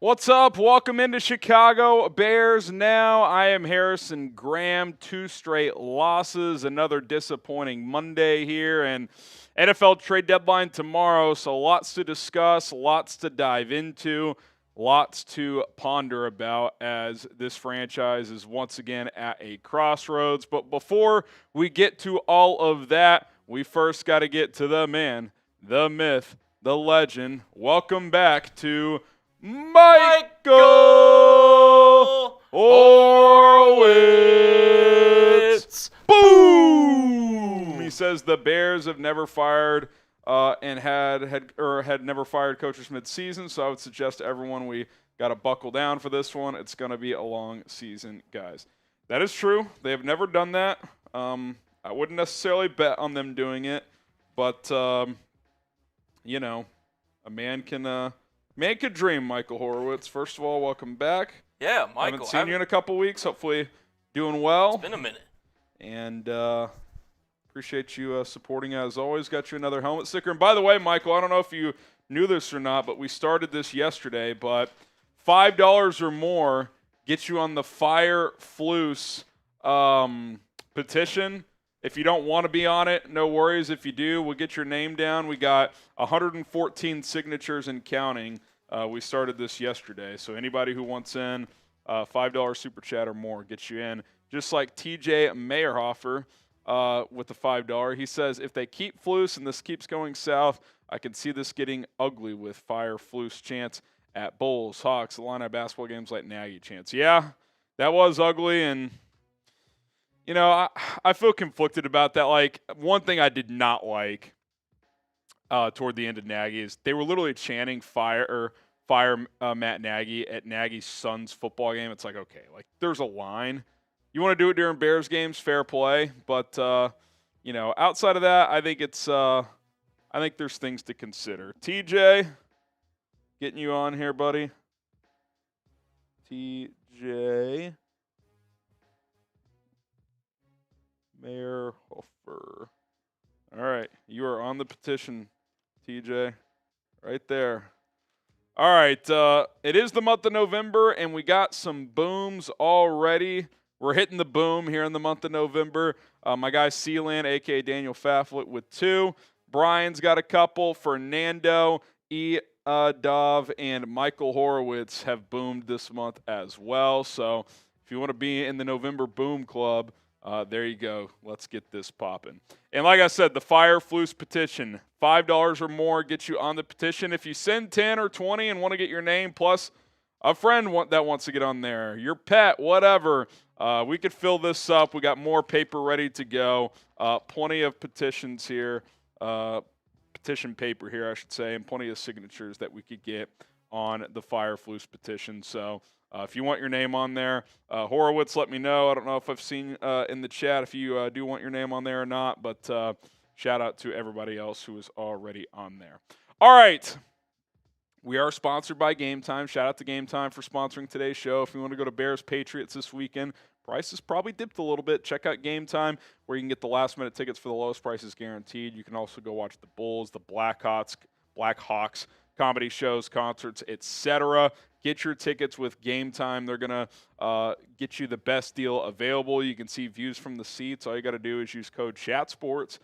What's up? Welcome into Chicago Bears Now. I am Harrison Graham. 2 straight losses, another disappointing Monday here, and NFL trade deadline tomorrow, so lots to discuss, lots to dive into, lots to ponder about as this franchise is once again at a crossroads. But before we get to all of that, we first got to get to the man, the myth, the legend. Welcome back to Michael Horowitz. Boom! He says the Bears have never fired and had never fired coaches mid-season, so I would suggest to everyone we got to buckle down for this one. It's going to be a long season, guys. That is true. They have never done that. I wouldn't necessarily bet on them doing it, but you know, a man can dream, Michael Horowitz. First of all, welcome back. Yeah, Michael. I haven't seen you in a couple weeks. Hopefully doing well. It's been a minute. And appreciate you supporting as always. Got you another helmet sticker. And by the way, Michael, I don't know if you knew this or not, but we started this yesterday. But $5 or more gets you on the Eberflus petition. If you don't want to be on it, no worries. If you do, we'll get your name down. We got 114 signatures and counting. We started this yesterday. So anybody who wants in, $5 super chat or more gets you in. Just like TJ Meyerhofer with the $5. He says, if they keep Flus and this keeps going south, I can see this getting ugly with Flus chance at Bulls, Hawks, Illini basketball games like Nagy chance. Yeah, that was ugly, and you know, I feel conflicted about that. Like, one thing I did not like toward the end of Nagy is they were literally chanting fire Matt Nagy at Nagy's son's football game. It's like, okay, like there's a line. You want to do it during Bears games, fair play. But you know, outside of that, I think there's things to consider. TJ, getting you on here, buddy. TJ Meyerhofer. All right, you are on the petition, TJ, right there. All right, it is the month of November, and we got some booms already. We're hitting the boom here in the month of November. My guy Sealand, a.k.a. Daniel Faflet, with 2. Brian's got a couple. Fernando, Dov, and Michael Horowitz have boomed this month as well. So if you want to be in the November Boom Club, there you go. Let's get this popping. And like I said, the Eberflus petition, $5 or more gets you on the petition. If you send 10 or 20 and want to get your name plus a friend that wants to get on there, your pet, whatever, we could fill this up. We got more paper ready to go. Plenty of petitions here, petition paper here, I should say, and plenty of signatures that we could get on the Eberflus petition. So if you want your name on there, Horowitz, let me know. I don't know if I've seen in the chat if you do want your name on there or not, but shout out to everybody else who is already on there. All right. We are sponsored by Game Time. Shout out to Game Time for sponsoring today's show. If you want to go to Bears Patriots this weekend, prices probably dipped a little bit. Check out Game Time, where you can get the last-minute tickets for the lowest prices guaranteed. You can also go watch the Bulls, the Blackhawks, comedy shows, concerts, etc. Get your tickets with Game Time. They're going to get you the best deal available. You can see views from the seats. All you got to do is use code CHATSPORTS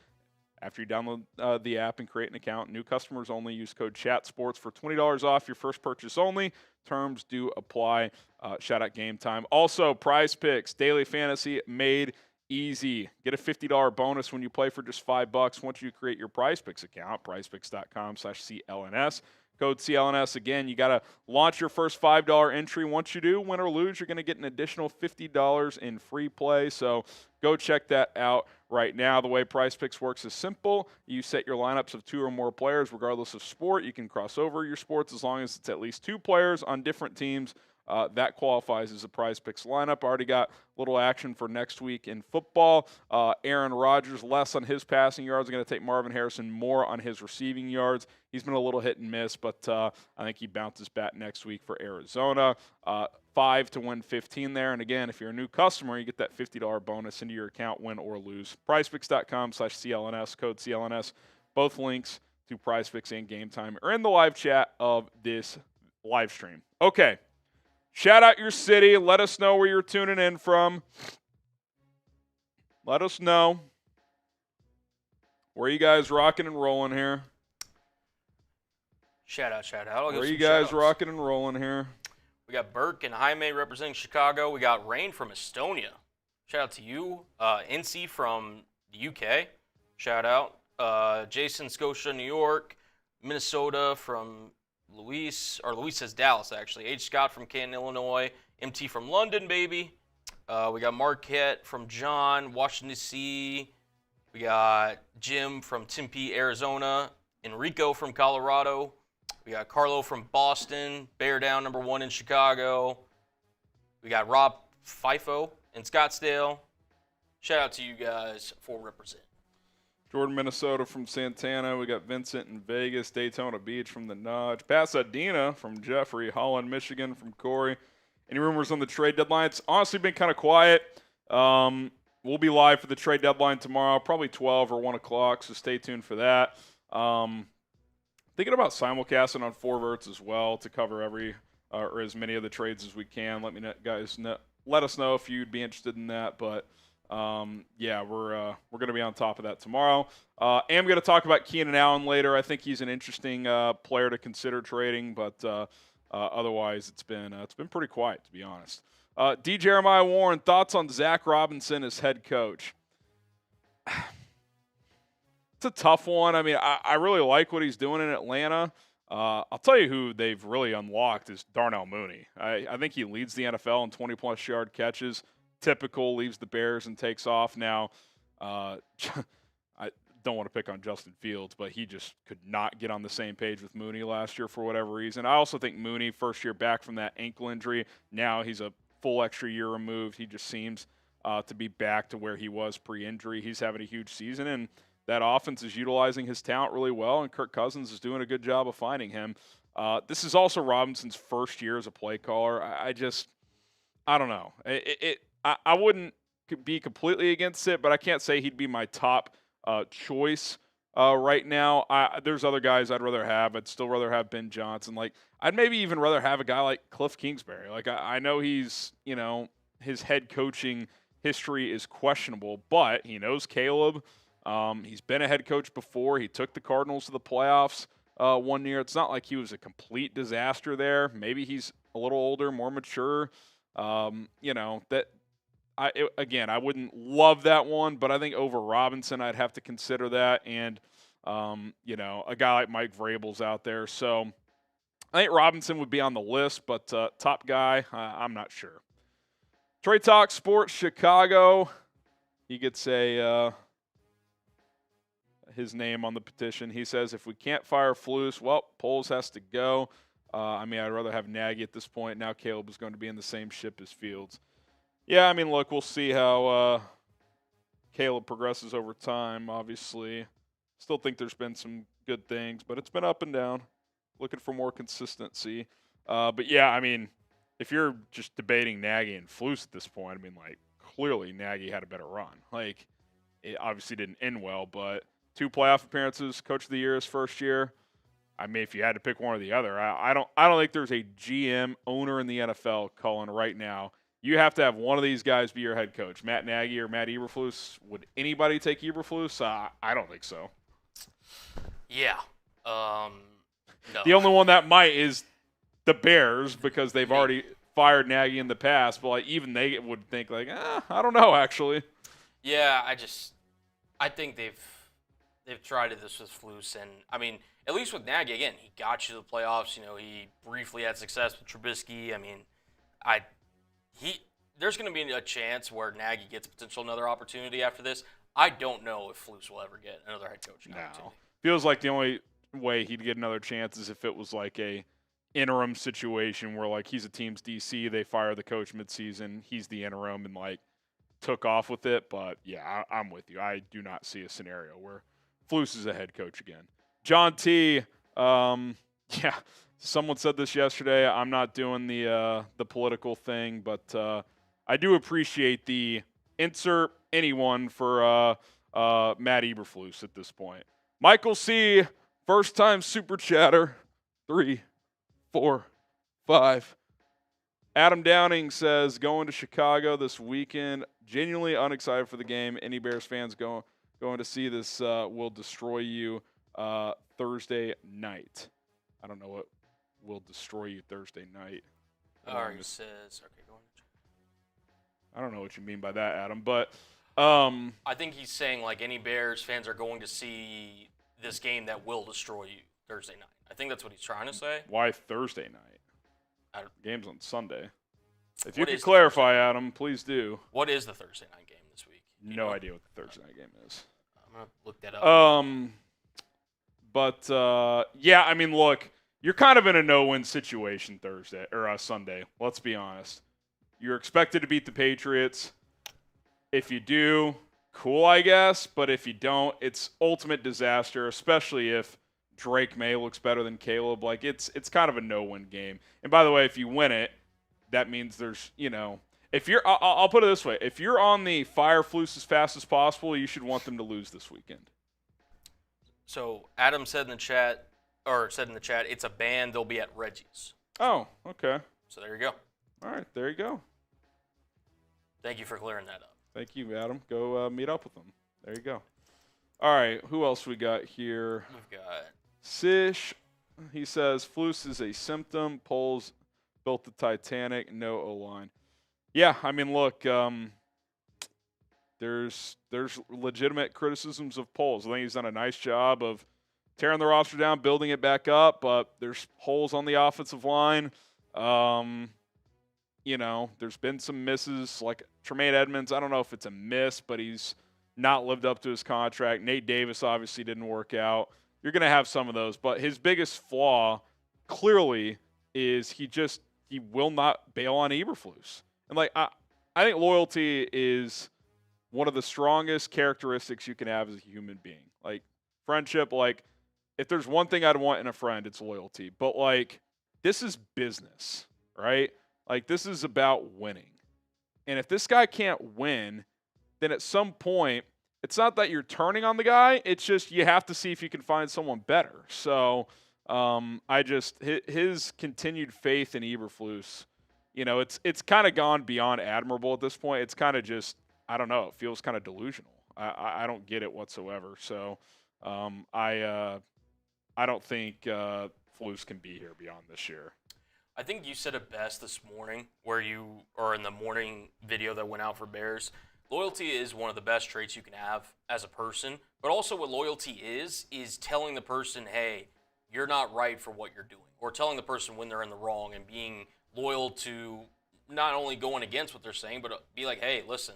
after you download the app and create an account. New customers only. Use code CHATSPORTS for $20 off your first purchase only. Terms do apply. Shout out Game Time. Also, Prize Picks, daily fantasy made easy. Get a $50 bonus when you play for just $5 once you create your Prize Picks account, prizepicks.com/CLNS. Code CLNS. Again, you got to launch your first $5 entry. Once you do, win or lose, you're going to get an additional $50 in free play. So go check that out right now. The way Prize Picks works is simple. You set your lineups of 2 or more players regardless of sport. You can cross over your sports as long as it's at least 2 players on different teams. That qualifies as a Prize Picks lineup. Already got a little action for next week in football. Aaron Rodgers, less on his passing yards. I'm going to take Marvin Harrison more on his receiving yards. He's been a little hit and miss, but I think he bounces back next week for Arizona. 5 to win 15 there. And again, if you're a new customer, you get that $50 bonus into your account, win or lose. PrizePicks.com/CLNS, code CLNS. Both links to Prize Picks and Game Time are in the live chat of this live stream. Okay. Shout out your city. Let us know where you're tuning in from. Let us know where you guys rocking and rolling here. Shout out. Where you guys rocking and rolling here? We got Burke and Jaime representing Chicago. We got Rain from Estonia. Shout out to you. NC from the UK. Shout out. Jason, Scotia, New York. Minnesota from Luis says Dallas, actually. H. Scott from Canton, Illinois. MT from London, baby. We got Marquette from John, Washington, D.C. We got Jim from Tempe, Arizona. Enrico from Colorado. We got Carlo from Boston. Bear Down, #1 in Chicago. We got Rob Fifo in Scottsdale. Shout out to you guys for representing. Jordan, Minnesota from Santana. We got Vincent in Vegas. Daytona Beach from the Nudge. Pasadena from Jeffrey. Holland, Michigan from Corey. Any rumors on the trade deadline? It's honestly been kind of quiet. We'll be live for the trade deadline tomorrow, probably 12 or 1 o'clock, so stay tuned for that. Thinking about simulcasting on 4verts as well to cover or as many of the trades as we can. Let me know, guys. Let us know if you'd be interested in that. But yeah, we're going to be on top of that tomorrow. I'm going to talk about Keenan Allen later. I think he's an interesting player to consider trading, but otherwise it's been pretty quiet, to be honest. D. Jeremiah Warren, thoughts on Zach Robinson as head coach? It's a tough one. I mean, I really like what he's doing in Atlanta. I'll tell you who they've really unlocked is Darnell Mooney. I think he leads the NFL in 20-plus yard catches. Typical, leaves the Bears and takes off. Now, I don't want to pick on Justin Fields, but he just could not get on the same page with Mooney last year for whatever reason. I also think Mooney, first year back from that ankle injury, now he's a full extra year removed. He just seems to be back to where he was pre-injury. He's having a huge season, and that offense is utilizing his talent really well, and Kirk Cousins is doing a good job of finding him. This is also Robinson's first year as a play caller. I don't know. I wouldn't be completely against it, but I can't say he'd be my top choice right now. There's other guys I'd rather have. I'd still rather have Ben Johnson. I'd maybe even rather have a guy like Cliff Kingsbury. I know he's, his head coaching history is questionable, but he knows Caleb. He's been a head coach before. He took the Cardinals to the playoffs 1 year. It's not like he was a complete disaster there. Maybe he's a little older, more mature. I wouldn't love that one, but I think over Robinson, I'd have to consider that. And, a guy like Mike Vrabel's out there. So I think Robinson would be on the list, but top guy, I'm not sure. Trey Talk Sports Chicago. He gets his name on the petition. He says, if we can't fire Flus, well, Poles has to go. I'd rather have Nagy at this point. Now Caleb is going to be in the same ship as Fields. Yeah, look, we'll see how Caleb progresses over time, obviously. Still think there's been some good things, but it's been up and down. Looking for more consistency. But yeah, if you're just debating Nagy and Flus at this point, clearly Nagy had a better run. It obviously didn't end well, but 2 playoff appearances, Coach of the Year his first year. If you had to pick one or the other, I don't think there's a GM owner in the NFL calling right now. You have to have one of these guys be your head coach, Matt Nagy or Matt Eberflus. Would anybody take Eberflus? I don't think so. Yeah. No. The only one that might is the Bears because they've already fired Nagy in the past. But even they would think I don't know actually. Yeah, I think they've tried this with Flus, and at least with Nagy, again, he got you to the playoffs. He briefly had success with Trubisky. There's going to be a chance where Nagy gets potential another opportunity after this. I don't know if Flus will ever get another head coaching opportunity. Feels like the only way he'd get another chance is if it was a interim situation where he's a team's DC, they fire the coach midseason, he's the interim and took off with it. But yeah, I'm with you. I do not see a scenario where Flus is a head coach again. John T. Yeah. Someone said this yesterday. I'm not doing the political thing, but I do appreciate the insert anyone for Matt Eberflus at this point. Michael C., first-time super chatter, 3, 4, 5. Adam Downing says, going to Chicago this weekend. Genuinely unexcited for the game. Any Bears fans going to see this will destroy you Thursday night. I don't know what will destroy you Thursday night. Ari says, okay, go on. I don't know what you mean by that, Adam, but I think he's saying like any Bears fans are going to see this game that will destroy you Thursday night. I think that's what he's trying to say. Why Thursday night? Game's on Sunday. If you What could is clarify, Adam, please do. What is the Thursday night game this week? No idea what the Thursday night game is. I'm going to look that up. But yeah, I mean, look, you're kind of in a no-win situation Thursday or Sunday. Let's be honest. You're expected to beat the Patriots. If you do, cool, I guess. But if you don't, it's ultimate disaster, especially if Drake May looks better than Caleb. Like, it's kind of a no-win game. And by the way, if you win it, that means there's, if you're, I'll put it this way. If you're on the fire Flus as fast as possible, you should want them to lose this weekend. So Adam said in the chat, it's a band. They'll be at Reggie's. Oh, okay. So there you go. All right, there you go. Thank you for clearing that up. Thank you, Adam. Go meet up with them. There you go. All right, who else we got here? We've got Sish. He says, Flus is a symptom. Poles built the Titanic. No O-line. Yeah, I mean, look, there's legitimate criticisms of Poles. I think he's done a nice job of tearing the roster down, building it back up, but there's holes on the offensive line. There's been some misses, like Tremaine Edmonds. I don't know if it's a miss, but he's not lived up to his contract. Nate Davis obviously didn't work out. You're going to have some of those, but his biggest flaw clearly is he will not bail on Eberflus. And like I think loyalty is one of the strongest characteristics you can have as a human being. Like friendship, like if there's one thing I'd want in a friend, it's loyalty. But like this is business, right? Like this is about winning. And if this guy can't win, then at some point, it's not that you're turning on the guy. It's just you have to see if you can find someone better. So his continued faith in Eberflus, it's kind of gone beyond admirable at this point. It's kind of just, I don't know, it feels kind of delusional. I don't get it whatsoever. So I don't think Flus can be here beyond this year. I think you said it best this morning or in the morning video that went out for Bears. Loyalty is one of the best traits you can have as a person, but also what loyalty is telling the person, hey, you're not right for what you're doing, or telling the person when they're in the wrong and being loyal to not only going against what they're saying, but be like, hey, listen,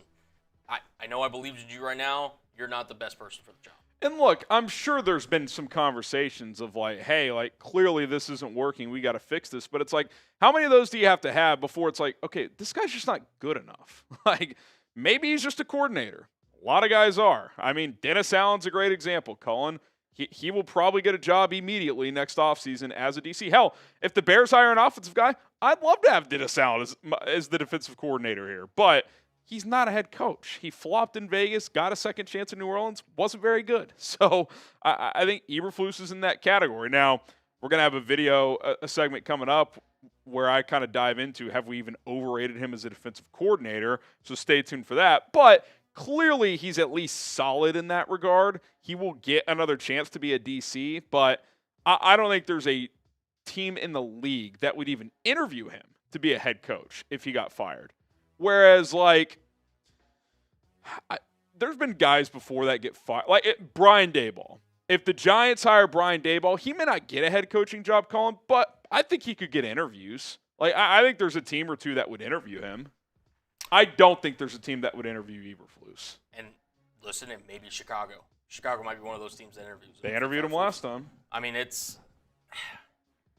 I know I believed in you right now. You're not the best person for the job. And look, I'm sure there's been some conversations of like, hey, like clearly this isn't working. We got to fix this. But it's like, how many of those do you have to have before it's like, okay, this guy's just not good enough? Like, maybe he's just a coordinator. A lot of guys are. I mean, Dennis Allen's a great example. Cullen, he will probably get a job immediately next offseason as a DC. Hell, if the Bears hire an offensive guy, I'd love to have Dennis Allen as the defensive coordinator here. But he's not a head coach. He flopped in Vegas, got a second chance in New Orleans, wasn't very good. So I think Eberflus is in that category. Now, we're going to have a segment coming up where I kind of dive into, have we even overrated him as a defensive coordinator? So stay tuned for that. But clearly he's at least solid in that regard. He will get another chance to be a DC, but I don't think there's a team in the league that would even interview him to be a head coach if he got fired. Whereas, like, there's been guys before that get fired. Like, Brian Daboll. If the Giants hire Brian Daboll, he may not get a head coaching job, Colin, but I think he could get interviews. Like, I think there's a team or two that would interview him. I don't think there's a team that would interview Eberflus. And listen, it may be Chicago. Chicago might be one of those teams that interviews him. They interviewed him last time. I mean,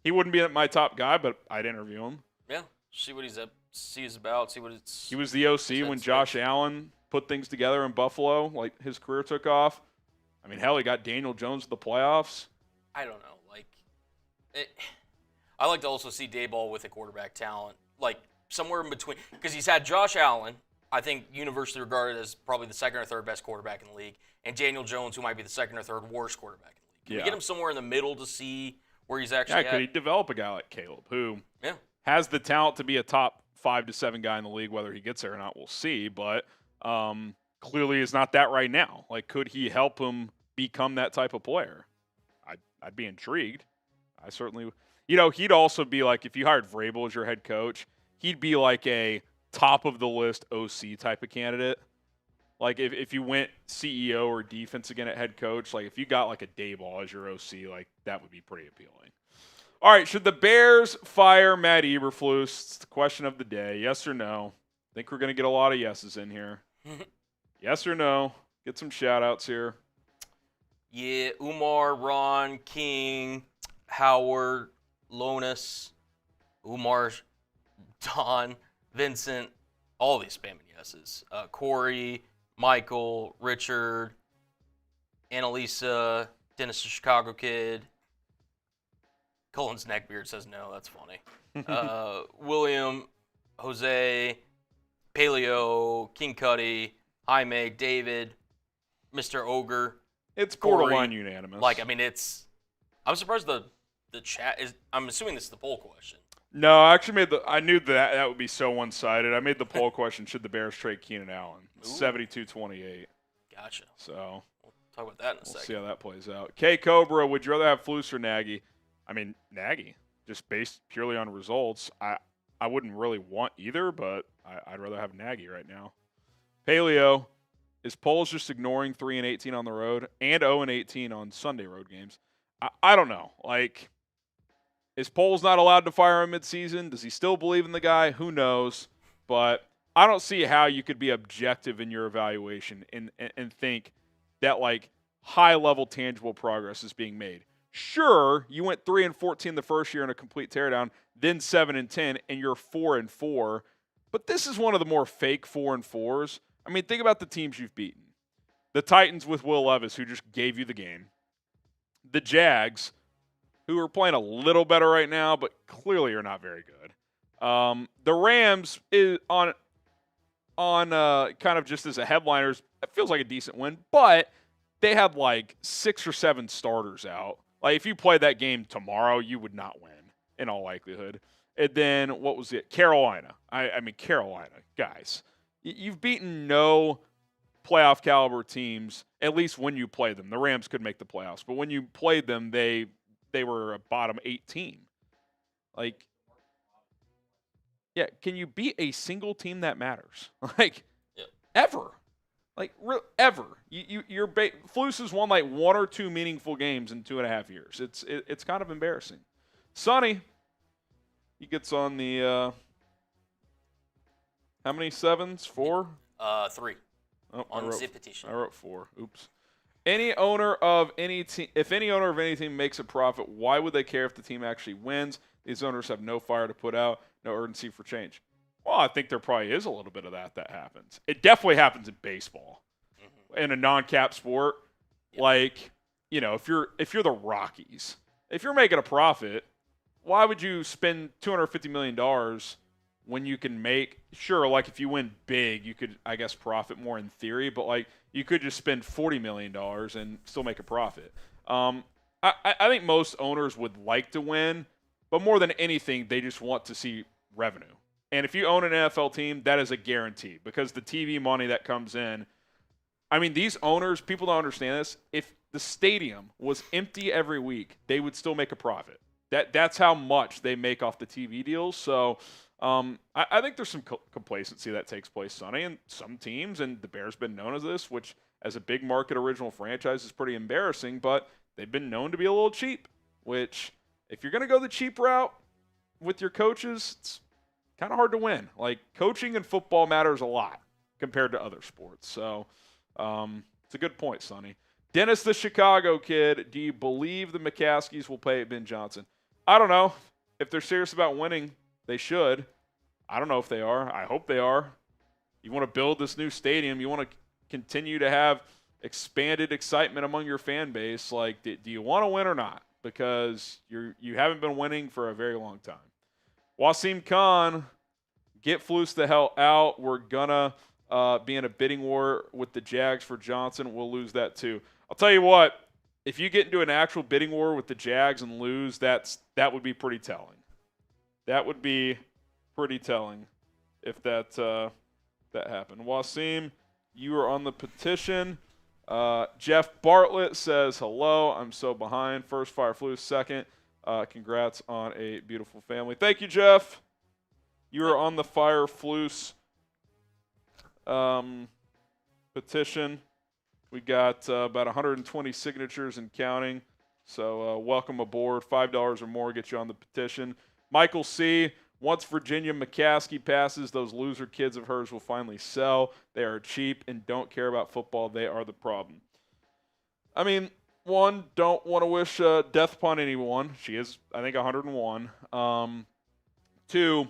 he wouldn't be my top guy, but I'd interview him. Yeah, see what he's about, see what it's. He was the OC when Josh Allen put things together in Buffalo, like his career took off. I mean, hell, he got Daniel Jones to the playoffs. I don't know. I like to also see Daboll with a quarterback talent, like somewhere in between, because he's had Josh Allen, I think universally regarded as probably the second or third best quarterback in the league, and Daniel Jones, who might be the second or third worst quarterback in the league. Can we get him somewhere in the middle to see where he's actually at? Could he develop a guy like Caleb, who has the talent to be a top 5 to 7 guy in the league. Whether he gets there or not, we'll see. But clearly is not that right now. Like, could he help him become that type of player? I'd be intrigued. I certainly, he'd also be like, if you hired Vrabel as your head coach, he'd be like a top of the list OC type of candidate. Like if you went CEO or defense again at head coach, like if you got like a Dayball as your OC, like that would be pretty appealing. All right, should the Bears fire Matt Eberflus? It's the question of the day. Yes or no? I think we're going to get a lot of yeses in here. Yes or no? Get some shout-outs here. Yeah, Umar, Ron, King, Howard, Lonas, Umar, Don, Vincent, all these spamming yeses. Corey, Michael, Richard, Annalisa, Dennis the Chicago Kid. Cullen's neckbeard says no. That's funny. William, Jose, Paleo, King Cuddy, Jaime, David, Mr. Ogre. It's Corey. borderline unanimous. Like, I mean, I'm surprised the chat is. I'm assuming this is the poll question. No, I actually I knew that would be so one-sided. I made the poll question, should the Bears trade Keenan Allen? 72-28. Gotcha. So We'll talk about that in a we'll second. see how that plays out. K Cobra, would you rather have Flus or Nagy? I mean, Nagy, just based purely on results. I wouldn't really want either, but I'd rather have Nagy right now. Paleo, is Poles just ignoring 3-18 on the road and 0-18 on Sunday road games? I don't know. Like, is Poles not allowed to fire him midseason? Does he still believe in the guy? Who knows? But I don't see how you could be objective in your evaluation and think that, like, high-level tangible progress is being made. Sure, you went 3-14 the first year in a complete teardown, then 7-10, and you're 4-4. But this is one of the more fake 4-4s. I mean, think about the teams you've beaten. The Titans with Will Levis, who just gave you the game. The Jags, who are playing a little better right now, but clearly are not very good. The Rams is on kind of just as a headliners, it feels like a decent win, but they had like 6 or 7 starters out. Like, if you played that game tomorrow, you would not win in all likelihood. And then, what was it? Carolina. I mean, Carolina, guys. You've beaten no playoff caliber teams, at least when you play them. The Rams could make the playoffs, but when you played them, they were a bottom 8 team. Like, yeah, can you beat a single team that matters? Like, yep. Ever. Like, ever. Flus has won like 1 or 2 meaningful games in 2.5 years. It's kind of embarrassing. Sonny, he gets on the how many 7s? 4? 3. Oh, On the petition. I wrote 4. Oops. Any owner of any team, if any owner of any team makes a profit, why would they care if the team actually wins? These owners have no fire to put out, no urgency for change. Well, I think there probably is a little bit of that happens. It definitely happens in baseball, in a non-cap sport. Yep. Like, if you're the Rockies, if you're making a profit, why would you spend $250 million when you can make, sure, like if you win big, you could, I guess, profit more in theory, but like you could just spend $40 million and still make a profit. I think most owners would like to win, but more than anything, they just want to see revenue. And if you own an NFL team, that is a guarantee because the TV money that comes in, I mean, these owners, people don't understand this. If the stadium was empty every week, they would still make a profit. That's how much they make off the TV deals. So I think there's some complacency that takes place, Sonny, and some teams, and the Bears been known as this, which as a big market original franchise is pretty embarrassing, but they've been known to be a little cheap, which if you're going to go the cheap route with your coaches, it's kind of hard to win. Like, coaching in football matters a lot compared to other sports. So it's a good point, Sonny. Dennis the Chicago Kid, do you believe the McCaskies will pay Ben Johnson? I don't know. If they're serious about winning, they should. I don't know if they are. I hope they are. You want to build this new stadium. You want to continue to have expanded excitement among your fan base. Like, do you want to win or not? Because you haven't been winning for a very long time. Wasim Khan, get Flus the hell out. We're going to be in a bidding war with the Jags for Johnson. We'll lose that too. I'll tell you what. If you get into an actual bidding war with the Jags and lose, that would be pretty telling. That would be pretty telling if that happened. Wasim, you are on the petition. Jeff Bartlett says, hello, I'm so behind. First, Fireflux. Second, congrats on a beautiful family. Thank you, Jeff. You are on the Fireflux petition. We got about 120 signatures and counting. So welcome aboard. $5 or more gets you on the petition. Michael C., once Virginia McCaskey passes, those loser kids of hers will finally sell. They are cheap and don't care about football. They are the problem. I mean, one, don't want to wish death upon anyone. She is, I think, 101. Two,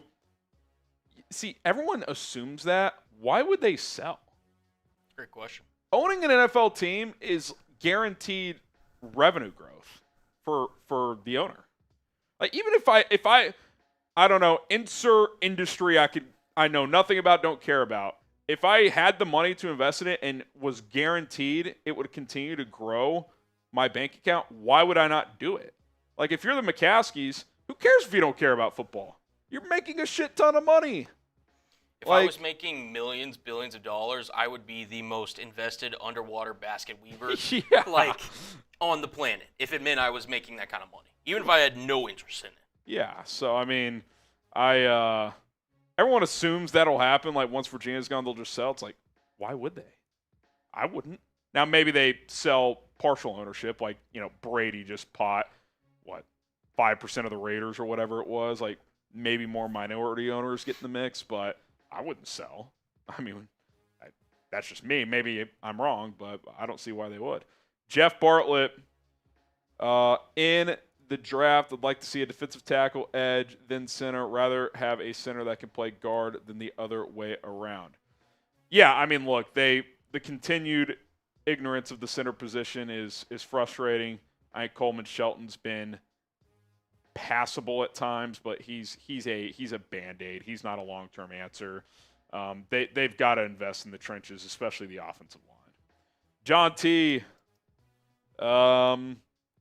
see, everyone assumes that. Why would they sell? Great question. Owning an NFL team is guaranteed revenue growth for the owner. Like, even if I don't know, insert industry I know nothing about, don't care about. If I had the money to invest in it and was guaranteed it would continue to grow my bank account, why would I not do it? Like, if you're the McCaskies, who cares if you don't care about football? You're making a shit ton of money. If I was making millions, billions of dollars, I would be the most invested underwater basket weaver on the planet. If it meant I was making that kind of money, even if I had no interest in it. Yeah, so I mean, everyone assumes that'll happen. Like, once Virginia's gone, they'll just sell. It's like, why would they? I wouldn't. Now, maybe they sell partial ownership, like, Brady just bought 5% of the Raiders or whatever it was. Like, maybe more minority owners get in the mix, but I wouldn't sell. I mean, that's just me. Maybe I'm wrong, but I don't see why they would. Jeff Bartlett, in the draft, I'd like to see a defensive tackle, edge, then center. Rather have a center that can play guard than the other way around. Yeah, I mean, look, the continued ignorance of the center position is frustrating. I think Coleman Shelton's been passable at times, but he's a Band-Aid. He's not a long-term answer. They've got to invest in the trenches, especially the offensive line. John T.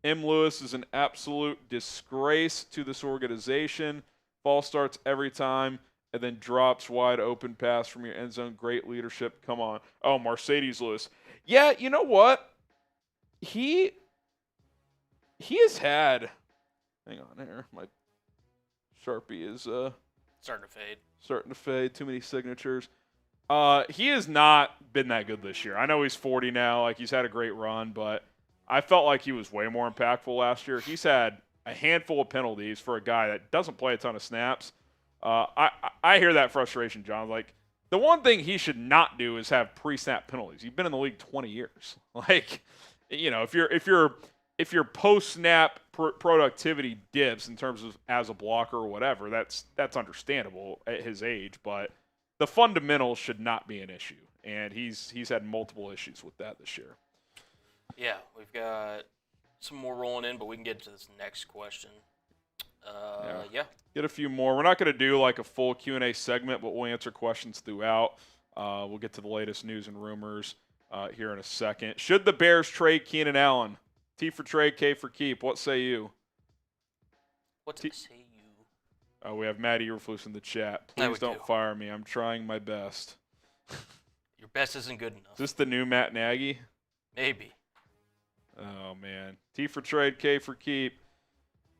M. Lewis is an absolute disgrace to this organization. Ball starts every time and then drops wide open pass from your end zone. Great leadership. Come on. Oh, Mercedes Lewis. Yeah, you know what? He has had – hang on here. My Sharpie is starting to fade. Starting to fade. Too many signatures. He has not been that good this year. I know he's 40 now. Like, he's had a great run, but I felt like he was way more impactful last year. He's had a handful of penalties for a guy that doesn't play a ton of snaps. I hear that frustration, John. Like, the one thing he should not do is have pre-snap penalties. You've been in the league 20 years. Like, if your post-snap productivity dips in terms of as a blocker or whatever, that's understandable at his age. But the fundamentals should not be an issue, and he's had multiple issues with that this year. Yeah, we've got some more rolling in, but we can get to this next question. Yeah. Get a few more. We're not going to do like a full Q&A segment, but we'll answer questions throughout. We'll get to the latest news and rumors here in a second. Should the Bears trade Keenan Allen? T for trade, K for keep. What say you? What say you? Oh, we have Matt Eberflus in the chat. Please don't fire me. I'm trying my best. Your best isn't good enough. Is this the new Matt Nagy? Maybe. Oh, man. T for trade, K for keep.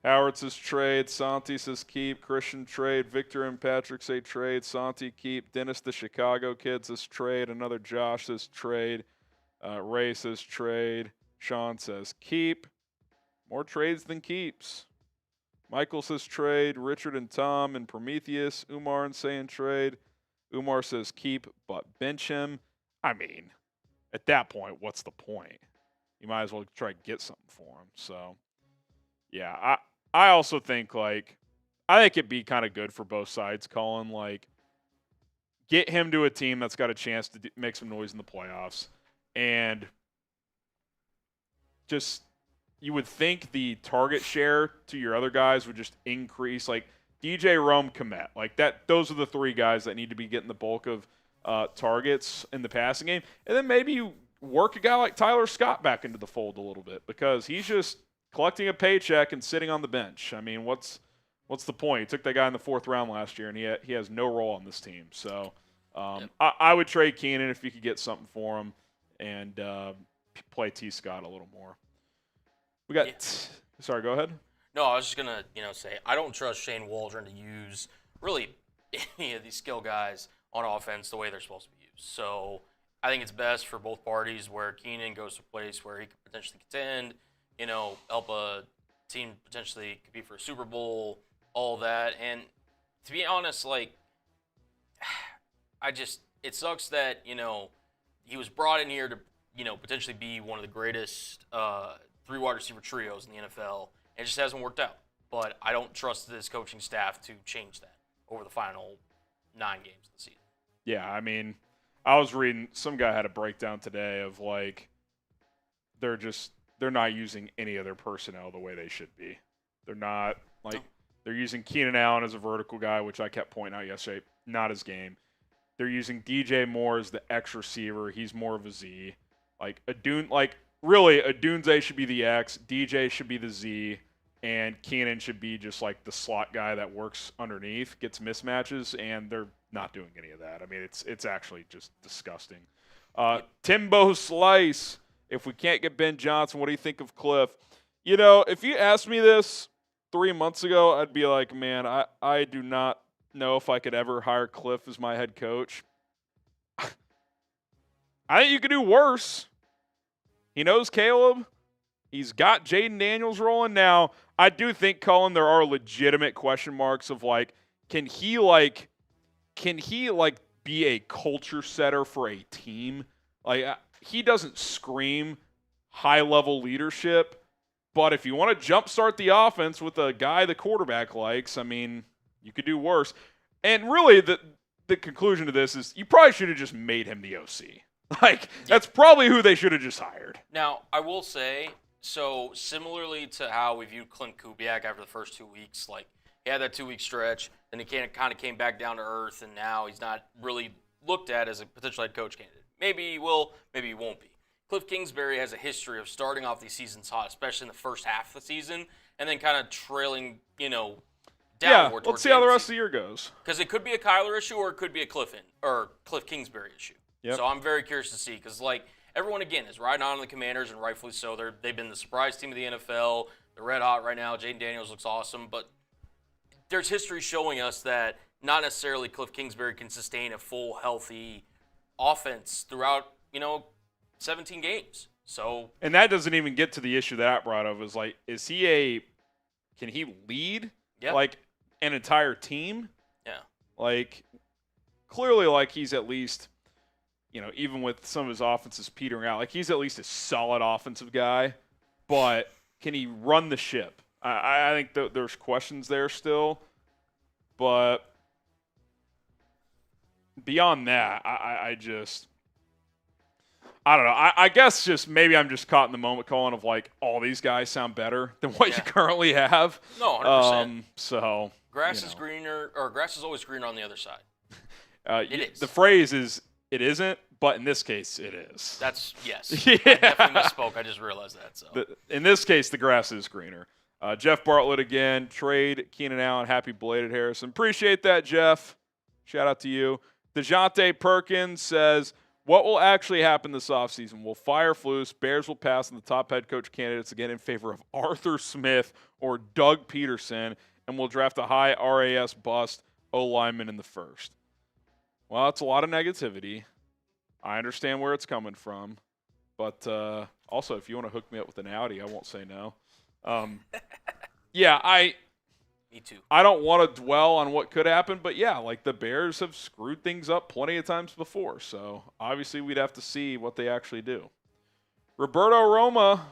Howard says trade. Santi says keep. Christian trade. Victor and Patrick say trade. Santi keep. Dennis the Chicago kid says trade. Another Josh says trade. Ray says trade. Sean says keep. More trades than keeps. Michael says trade. Richard and Tom and Prometheus. Umar and saying trade. Umar says keep, but bench him. I mean, at that point, what's the point? You might as well try to get something for him. So, yeah, I also think, I think it'd be kind of good for both sides, Colin. Get him to a team that's got a chance to make some noise in the playoffs. And just, you would think the target share to your other guys would just increase. Like, DJ, Rome, Komet. Those are the three guys that need to be getting the bulk of targets in the passing game. And then maybe you work a guy like Tyler Scott back into the fold a little bit because he's just collecting a paycheck and sitting on the bench. I mean, what's What's the point? He took that guy in the 4th round last year, and he has no role on this team. So Yep. I would trade Keenan if you could get something for him and play T. Scott a little more. We got sorry, go ahead. No, I was just gonna, say I don't trust Shane Waldron to use really any of these skill guys on offense the way they're supposed to be used. So I think it's best for both parties where Keenan goes to a place where he could potentially contend, help a team potentially compete for a Super Bowl, all that. And to be honest, it sucks that, he was brought in here to, potentially be one of the greatest 3 wide receiver trios in the NFL. It just hasn't worked out. But I don't trust this coaching staff to change that over the final 9 games of the season. Yeah, I mean, I was reading, some guy had a breakdown today of they're not using any of their personnel the way they should be. They're not, they're using Keenan Allen as a vertical guy, which I kept pointing out yesterday, not his game. They're using DJ Moore as the X receiver. He's more of a Z. Really, Adunze should be the X, DJ should be the Z, and Keenan should be just the slot guy that works underneath, gets mismatches, and they're not doing any of that. I mean, it's actually just disgusting. Timbo Slice, if we can't get Ben Johnson, what do you think of Cliff? If you asked me this 3 months ago, I'd be like, man, I do not know if I could ever hire Cliff as my head coach. I think you could do worse. He knows Caleb. He's got Jaden Daniels rolling now. I do think, Cullen, there are legitimate question marks of can he be a culture setter for a team? He doesn't scream high-level leadership, but if you want to jumpstart the offense with a guy the quarterback likes, I mean, you could do worse. And really, the conclusion to this is you probably should have just made him the OC. That's probably who they should have just hired. Now, I will say, so similarly to how we viewed Clint Kubiak after the first 2 weeks, he had that 2-week stretch, then he kind of came back down to earth, and now he's not really looked at as a potential head coach candidate. Maybe he will, maybe he won't be. Cliff Kingsbury has a history of starting off these seasons hot, especially in the first half of the season, and then kind of trailing, downward. Let's see how the rest of the year goes. Because it could be a Kyler issue or it could be a Cliff Kingsbury issue. Yep. So I'm very curious to see because, everyone, again, is riding on the Commanders, and rightfully so. They've been the surprise team of the NFL. They're red hot right now. Jaden Daniels looks awesome. But there's history showing us that not necessarily Cliff Kingsbury can sustain a full, healthy offense throughout, 17 games. And that doesn't even get to the issue that I brought up is can he lead an entire team? Yeah. Clearly he's at least, even with some of his offenses petering out, he's at least a solid offensive guy, but can he run the ship? I think there's questions there still, but beyond that, I don't know. I guess just maybe I'm just caught in the moment, Colin, of all these guys sound better than what you currently have. No, 100%. So grass is greener, or grass is always greener on the other side. It is. The phrase is it isn't, but in this case it is. That's yes. Yeah. I definitely misspoke. I just realized that. So in this case, the grass is greener. Jeff Bartlett again, trade Keenan Allen. Happy belated, Harrison. Appreciate that, Jeff. Shout out to you. DeJounte Perkins says, what will actually happen this offseason? We'll fire Flus. Bears will pass on the top head coach candidates again in favor of Arthur Smith or Doug Peterson, and we'll draft a high RAS bust O-lineman in the first. Well, it's a lot of negativity. I understand where it's coming from. But also, if you want to hook me up with an Audi, I won't say no. Me too. I don't want to dwell on what could happen, but the Bears have screwed things up plenty of times before. So obviously we'd have to see what they actually do. Roberto Roma,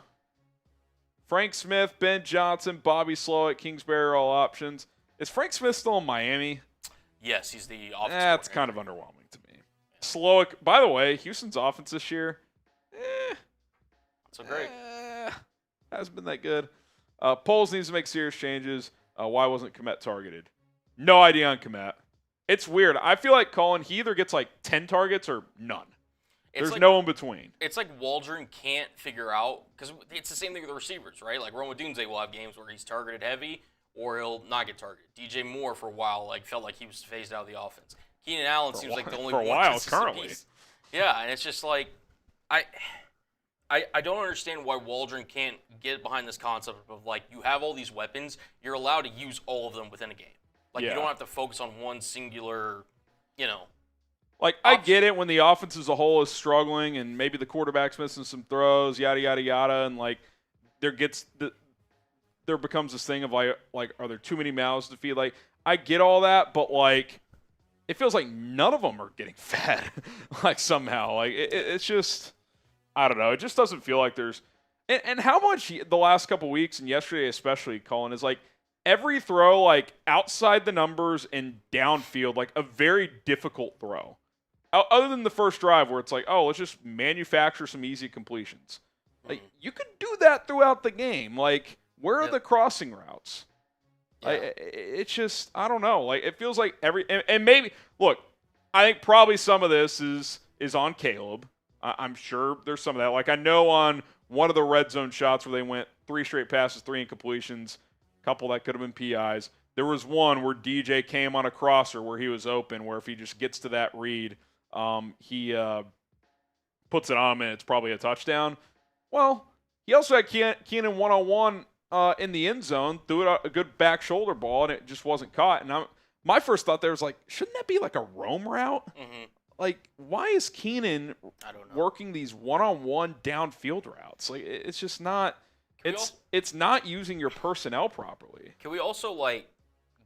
Frank Smith, Ben Johnson, Bobby Slowick, Kingsbury are all options. Is Frank Smith still in Miami? Yes, he's the offense. That's kind of underwhelming to me. Yeah. Slowick, by the way, Houston's offense this year, not so great. Hasn't been that good. Poles needs to make serious changes. Why wasn't Kmet targeted? No idea on Kmet. It's weird. I feel like Colin, he either gets 10 targets or none. There's no in between. It's like Waldron can't figure out, because it's the same thing with the receivers, right? Rome Odunze will have games where he's targeted heavy, or he'll not get targeted. DJ Moore for a while felt like he was phased out of the offense. Keenan Allen seems like the only one consistent currently. piece. Yeah, and it's just like I don't understand why Waldron can't get behind this concept of you have all these weapons, you're allowed to use all of them within a game. You don't have to focus on one singular, I get it when the offense as a whole is struggling and maybe the quarterback's missing some throws, yada yada yada, and there becomes this thing of are there too many mouths to feed? I get all that, but it feels like none of them are getting fed. Somehow, it's just, I don't know. It just doesn't feel like there's, and how much the last couple weeks and yesterday especially, Colin, is every throw outside the numbers and downfield, a very difficult throw. Other than the first drive where it's let's just manufacture some easy completions. You could do that throughout the game. Where are the crossing routes? Yeah. It's just, I don't know. It feels like and maybe, look, I think probably some of this is on Caleb. I'm sure there's some of that. I know on one of the red zone shots where they went 3 straight passes, 3 incompletions, a couple that could have been PIs. There was one where DJ came on a crosser where he was open, where if he just gets to that read, he puts it on him and it's probably a touchdown. Well, he also had Keenan one-on-one in the end zone, threw it a good back shoulder ball, and it just wasn't caught. And my first thought there was shouldn't that be a roam route? Mm-hmm. Why is Keenan working these one-on-one downfield routes? It's just not. It's not using your personnel properly. Can we also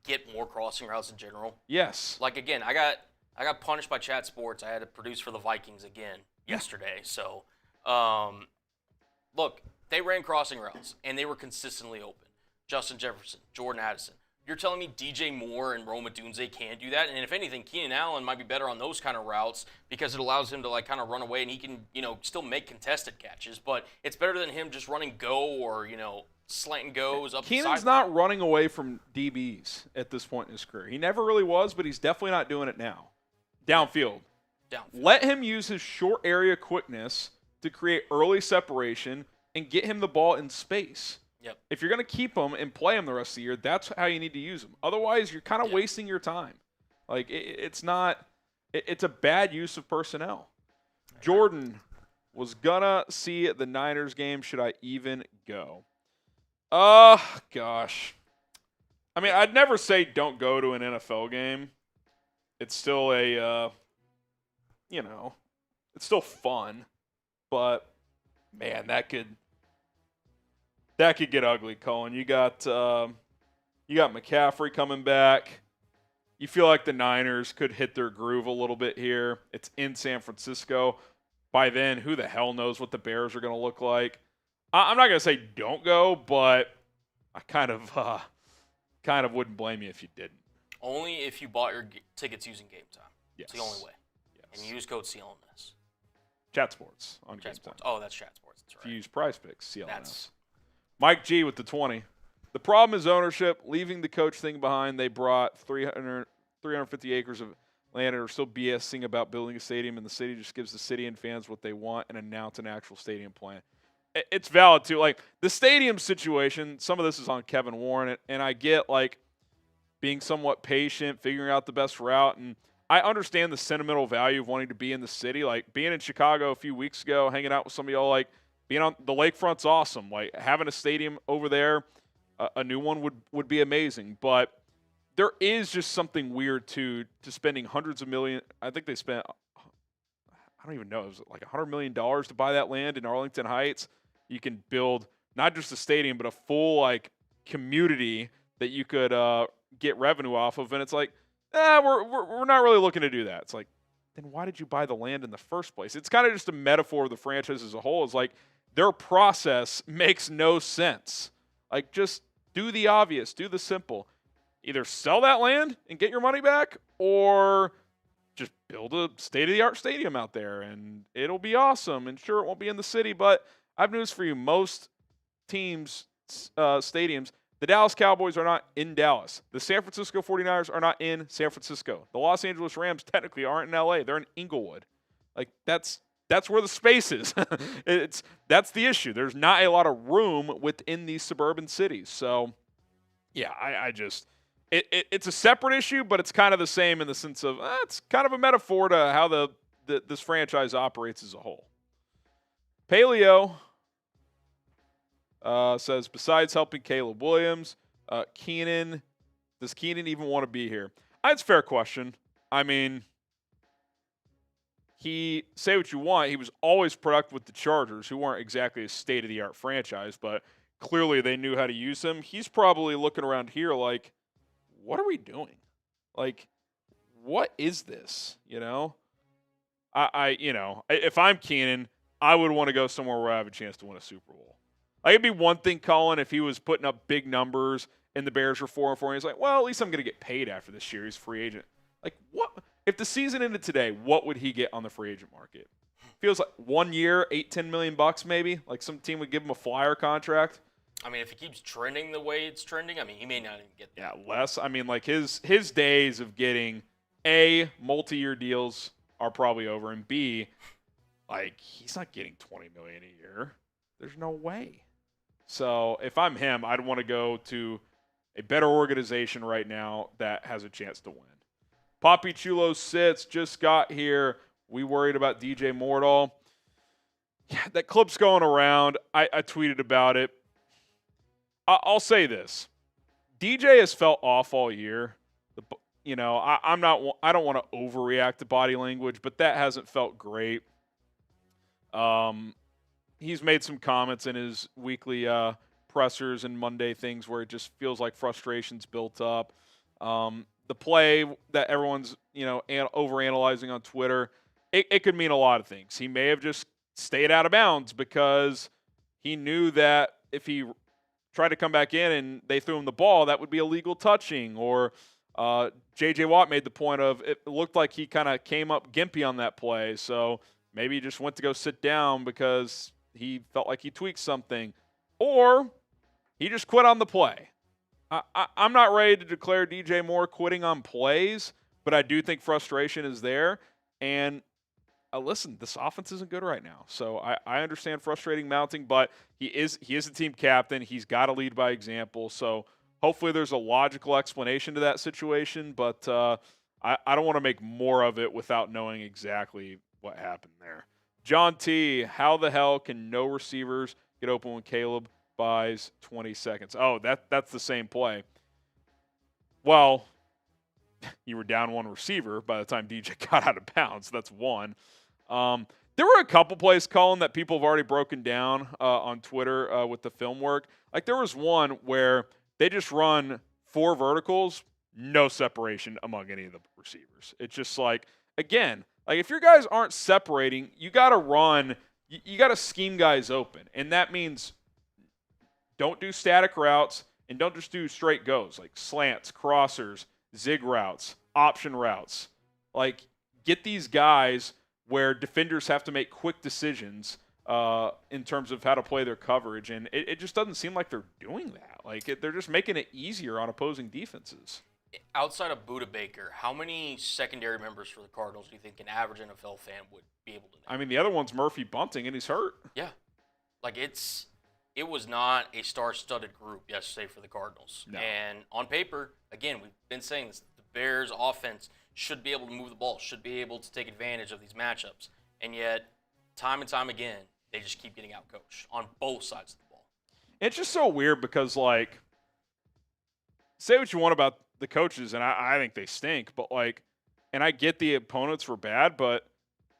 get more crossing routes in general? Yes. Again, I got punished by Chat Sports. I had to produce for the Vikings again yesterday. So, look, they ran crossing routes, and they were consistently open. Justin Jefferson, Jordan Addison. You're telling me DJ Moore and Rome Odunze can't do that? And if anything, Keenan Allen might be better on those kind of routes because it allows him to kind of run away and he can, still make contested catches. But it's better than him just running go or, slant and goes up the Keenan's not running away from DBs at this point in his career. He never really was, but he's definitely not doing it now. Downfield. Let him use his short area quickness to create early separation and get him the ball in space. Yep. If you're going to keep him and play him the rest of the year, that's how you need to use him. Otherwise, you're kind of wasting your time. It's not – it's a bad use of personnel. Jordan was going to see the Niners game. Should I even go? Gosh. I mean, I'd never say don't go to an NFL game. It's still it's still fun. But, man, that could get ugly, Colin. You got McCaffrey coming back. You feel like the Niners could hit their groove a little bit here. It's in San Francisco. By then, who the hell knows what the Bears are going to look like? I'm not going to say don't go, but I kind of wouldn't blame you if you didn't. Only if you bought your tickets using Game Time. Yes. It's the only way. Yes. And you use code CLNS. Chat Sports on Chat Game Sports. Time. Oh, that's Chat Sports. That's right. If you use Prize Picks, CLNS. That's Mike G with the 20. The problem is ownership, leaving the coach thing behind. They brought 350 acres of land and are still BSing about building a stadium, and the city just gives the city and fans what they want and announce an actual stadium plan. It's valid, too. The stadium situation, some of this is on Kevin Warren, and I get, being somewhat patient, figuring out the best route, and I understand the sentimental value of wanting to be in the city. Being in Chicago a few weeks ago, hanging out with some of y'all, being on the lakefront's awesome. Having a stadium over there, a new one would be amazing. But there is just something weird to spending hundreds of millions. I think they spent, I don't even know, it was $100 million to buy that land in Arlington Heights. You can build not just a stadium, but a full community that you could get revenue off of. And it's we're not really looking to do that. It's then why did you buy the land in the first place? It's kind of just a metaphor of the franchise as a whole. It's their process makes no sense. Just do the obvious, do the simple. Either sell that land and get your money back, or just build a state-of-the-art stadium out there, and it'll be awesome. And sure, it won't be in the city, but I have news for you. Most teams' stadiums, the Dallas Cowboys are not in Dallas. The San Francisco 49ers are not in San Francisco. The Los Angeles Rams technically aren't in L.A. They're in Inglewood. That's where the space is. That's the issue. There's not a lot of room within these suburban cities. So Yeah, I just it's a separate issue, but it's kind of the same in the sense of it's kind of a metaphor to how this franchise operates as a whole. Paleo says, besides helping Caleb Williams, does Keenan even want to be here? That's a fair question. I mean, say what you want, he was always productive with the Chargers, who weren't exactly a state-of-the-art franchise, but clearly they knew how to use him. He's probably looking around here like, what are we doing? Like, what is this? You know? If I'm Keenan, I would want to go somewhere where I have a chance to win a Super Bowl. Like, it'd be one thing, Colin, if he was putting up big numbers and the Bears were 4-4, and he's like, well, at least I'm going to get paid after this year. He's a free agent. Like, what? If the season ended today, what would he get on the free agent market? Feels like 1 year, $8-10 million maybe. Like some team would give him a flyer contract. I mean, if he keeps trending the way it's trending, I mean, he may not even get that. Yeah, less. I mean, like his days of getting A, multi-year deals are probably over, and B, like he's not getting $20 million a year. There's no way. So if I'm him, I'd want to go to a better organization right now that has a chance to win. Poppy Chulo sits, just got here. We worried about DJ Mordahl. Yeah, that clip's going around. I tweeted about it. I'll say this. DJ has felt off all year. I don't want to overreact to body language, but that hasn't felt great. He's made some comments in his weekly pressers and Monday things where it just feels like frustration's built up. The play that everyone's, overanalyzing on Twitter, it could mean a lot of things. He may have just stayed out of bounds because he knew that if he tried to come back in and they threw him the ball, that would be illegal touching. Or J.J. Watt made the point of it looked like he kind of came up gimpy on that play. So maybe he just went to go sit down because he felt like he tweaked something. Or he just quit on the play. I'm not ready to declare DJ Moore quitting on plays, but I do think frustration is there. And listen, this offense isn't good right now. So I understand frustrating mounting, but he is the team captain. He's got to lead by example. So hopefully there's a logical explanation to that situation, but I don't want to make more of it without knowing exactly what happened there. John T., how the hell can no receivers get open when Caleb buys 20 seconds? Oh, that's the same play. Well, you were down one receiver by the time DJ got out of bounds. That's one. There were a couple plays, Colin, that people have already broken down on Twitter with the film work. Like there was one where they just run 4 verticals, no separation among any of the receivers. It's just like, again, like if your guys aren't separating, you got to run, you got to scheme guys open. And that means don't do static routes and don't just do straight goes like slants, crossers, zig routes, option routes. Like get these guys where defenders have to make quick decisions in terms of how to play their coverage. And it just doesn't seem like they're doing that. Like they're just making it easier on opposing defenses. Outside of Budda Baker, how many secondary members for the Cardinals do you think an average NFL fan would be able to name? I mean, the other one's Murphy Bunting, and he's hurt. Yeah. Like it was not a star-studded group yesterday for the Cardinals. No. And on paper, again, we've been saying this, the Bears' offense should be able to move the ball, should be able to take advantage of these matchups. And yet, time and time again, they just keep getting outcoached on both sides of the ball. It's just so weird because, like, say what you want about the coaches, and I think they stink, but, like, and I get the opponents were bad, but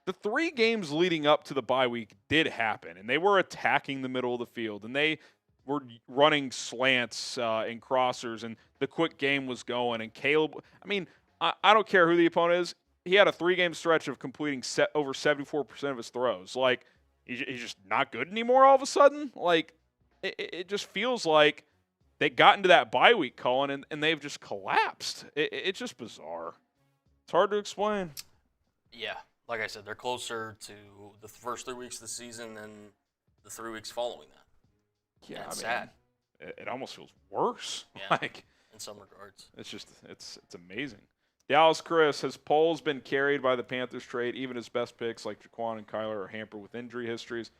the 3 games leading up to the bye week did happen, and they were attacking the middle of the field, and they were running slants and crossers, and the quick game was going, and Caleb, I mean, I don't care who the opponent is. He had a 3-game stretch of completing over 74% of his throws. Like, he's just not good anymore all of a sudden. Like, it just feels like they got into that bye week, Colin, and they've just collapsed. It's just bizarre. It's hard to explain. Yeah, like I said, they're closer to the first 3 weeks of the season than the 3 weeks following that. Yeah, it's sad. It almost feels worse. Yeah, like in some regards. It's just it's amazing. Dallas Chris, has Poles been carried by the Panthers trade? Even his best picks like Jaquan and Kyler are hampered with injury histories.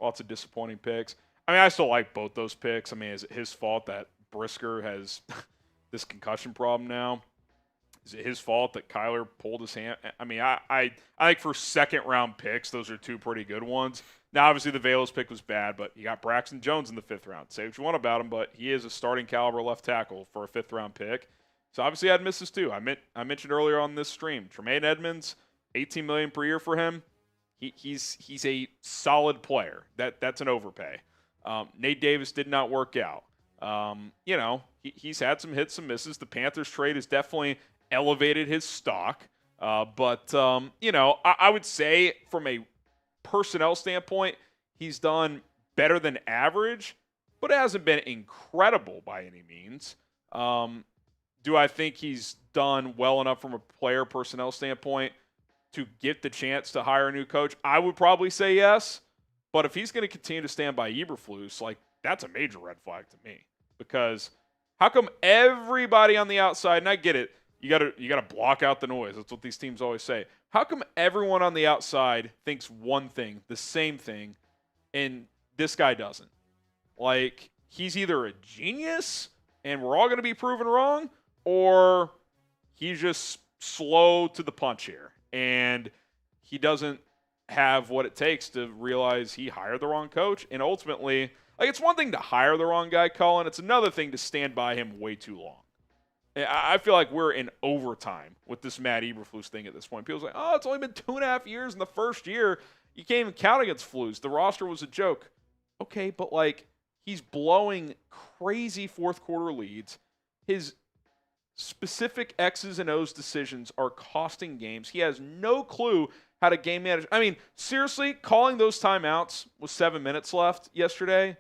Lots of disappointing picks. I mean, I still like both those picks. I mean, is it his fault that Brisker has this concussion problem now. Is it his fault that Kyler pulled his hand? I mean, I think for second-round picks, those are two pretty good ones. Now, obviously, the Velos pick was bad, but you got Braxton Jones in the 5th round. Say what you want about him, but he is a starting caliber left tackle for a 5th-round pick. So, obviously, I had misses too. I mentioned earlier on this stream, Tremaine Edmonds, $18 million per year for him. He's a solid player. That's an overpay. Nate Davis did not work out. He's had some hits, some misses. The Panthers trade has definitely elevated his stock. But I would say from a personnel standpoint, he's done better than average, but it hasn't been incredible by any means. Do I think he's done well enough from a player personnel standpoint to get the chance to hire a new coach? I would probably say yes. But if he's going to continue to stand by Eberflus, that's a major red flag to me. Because how come everybody on the outside, and I get it, you got to block out the noise. That's what these teams always say. How come everyone on the outside thinks one thing, the same thing, and this guy doesn't? He's either a genius and we're all going to be proven wrong, or he's just slow to the punch here. And he doesn't have what it takes to realize he hired the wrong coach. And ultimately, it's one thing to hire the wrong guy, Colin. It's another thing to stand by him way too long. I feel like we're in overtime with this Matt Eberflus thing at this point. People's like, oh, it's only been 2.5 years in the first year. You can't even count against Flus. The roster was a joke. Okay, but he's blowing crazy fourth quarter leads. His specific X's and O's decisions are costing games. He has no clue how to game manage. I mean, seriously, calling those timeouts with 7 minutes left yesterday,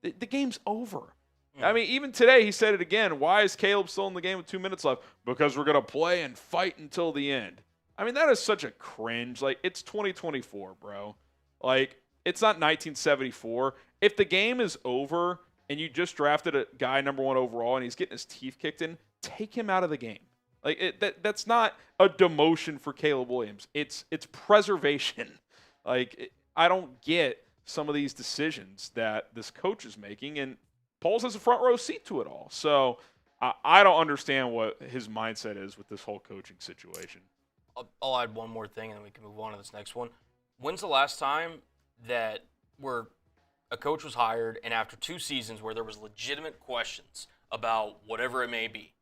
the game's over. I mean, even today he said it again. Why is Caleb still in the game with 2 minutes left? Because we're going to play and fight until the end. I mean, that is such a cringe. It's 2024, bro. It's not 1974. If the game is over and you just drafted a guy number 1 overall and he's getting his teeth kicked in, take him out of the game. That's not a demotion for Caleb Williams. It's preservation. I don't get some of these decisions that this coach is making, and Poles has a front row seat to it all. So I don't understand what his mindset is with this whole coaching situation. I'll add one more thing, and then we can move on to this next one. When's the last time that where a coach was hired, and after 2 seasons where there was legitimate questions about whatever it may be,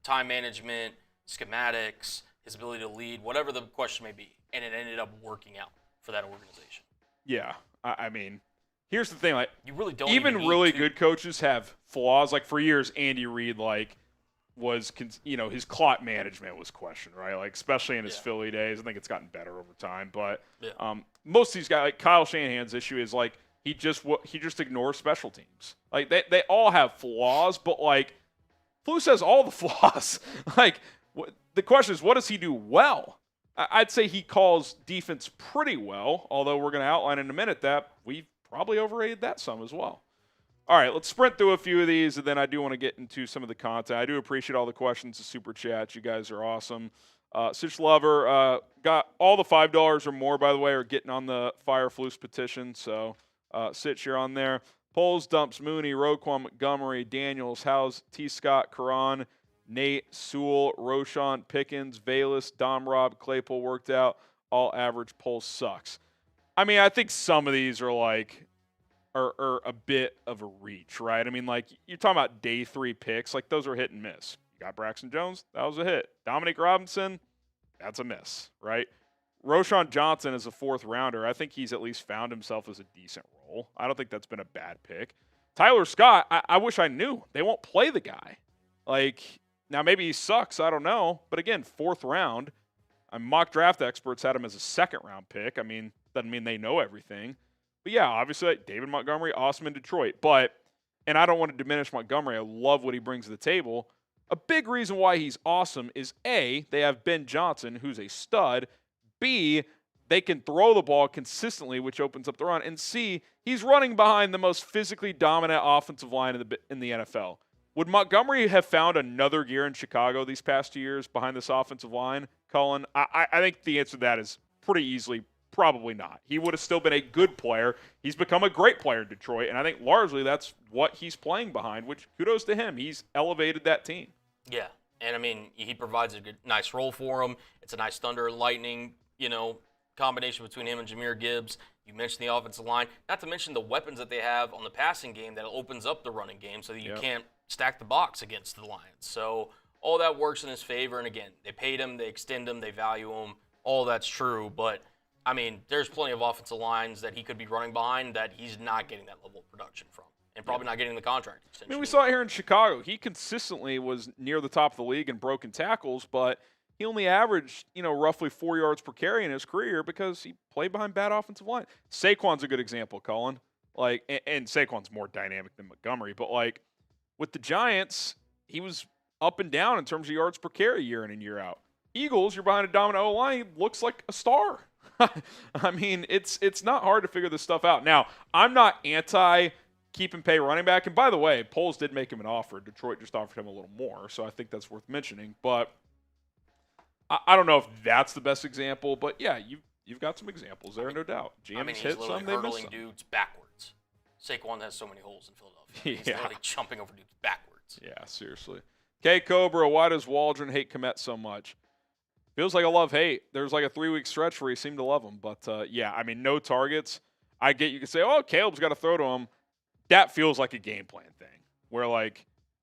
time management, schematics, his ability to lead, whatever the question may be, and it ended up working out for that organization? Yeah, I mean, here's the thing, you really don't even really good coaches have flaws. For years, Andy Reid was his clock management was questioned, right? Especially in his Philly days. I think it's gotten better over time, but most of these guys, Kyle Shanahan's issue is he just ignores special teams. They all have flaws, but Flus has all the flaws. The question is, what does he do well? I'd say he calls defense pretty well, although we're going to outline in a minute that we've probably overrated that some as well. All right, let's sprint through a few of these, and then I do want to get into some of the content. I do appreciate all the questions, the super chats. You guys are awesome. Sitch Lover got all the $5 or more, by the way, are getting on the Fire Flus petition. So, Sitch, you're on there. Poles, Dumps, Mooney, Roquan, Montgomery, Daniels, House, T. Scott, Karan, Nate, Sewell, Roshan, Pickens, Valus, Dom Rob, Claypool worked out. All average. Poles sucks. I mean, I think some of these are are a bit of a reach, right? I mean, you're talking about day 3 picks. Those are hit and miss. You got Braxton Jones. That was a hit. Dominic Robinson. That's a miss, right? Roshan Johnson is a 4th rounder. I think he's at least found himself as a decent role. I don't think that's been a bad pick. Tyler Scott, I wish I knew. They won't play the guy. Now maybe he sucks. I don't know. But again, 4th round. Mock draft experts had him as a 2nd round pick. I mean, doesn't mean they know everything. But yeah, obviously David Montgomery, awesome in Detroit. And I don't want to diminish Montgomery. I love what he brings to the table. A big reason why he's awesome is A, they have Ben Johnson, who's a stud. B, they can throw the ball consistently, which opens up the run. And C, he's running behind the most physically dominant offensive line in the NFL. Would Montgomery have found another gear in Chicago these past 2 years behind this offensive line, Colin? I think the answer to that is pretty easily Probably not. He would have still been a good player. He's become a great player in Detroit, and I think largely that's what he's playing behind, which kudos to him. He's elevated that team. Yeah, and I mean, he provides a nice role for him. It's a nice thunder and lightning, combination between him and Jahmyr Gibbs. You mentioned the offensive line, not to mention the weapons that they have on the passing game that opens up the running game so that you can't stack the box against the Lions. So all that works in his favor, and again, they paid him, they extend him, they value him. All that's true, but I mean, there's plenty of offensive lines that he could be running behind that he's not getting that level of production from, and probably not getting the contract extension. I mean, we saw it here in Chicago. He consistently was near the top of the league in broken tackles, but he only averaged, roughly 4 yards per carry in his career because he played behind bad offensive line. Saquon's a good example, Colin. And Saquon's more dynamic than Montgomery, but with the Giants, he was up and down in terms of yards per carry year in and year out. Eagles, you're behind a dominant O-line, he looks like a star. I mean, it's not hard to figure this stuff out. Now, I'm not anti keep and pay running back. And by the way, Poles did make him an offer. Detroit just offered him a little more, so I think that's worth mentioning. But I don't know if that's the best example. But yeah, you've got some examples there, no doubt. GM's he's hit literally some, they missed hurtling some. dudes backwards. Saquon has so many holes in Philadelphia. He's Yeah. literally jumping over dudes backwards. Yeah, seriously. K Cobra, why does Waldron hate Kmet so much? Feels like a love-hate. There's like a 3-week stretch where he seemed to love him. But, yeah, I mean, no targets. I get you can say, oh, Caleb's got to throw to him. That feels like a game plan thing where,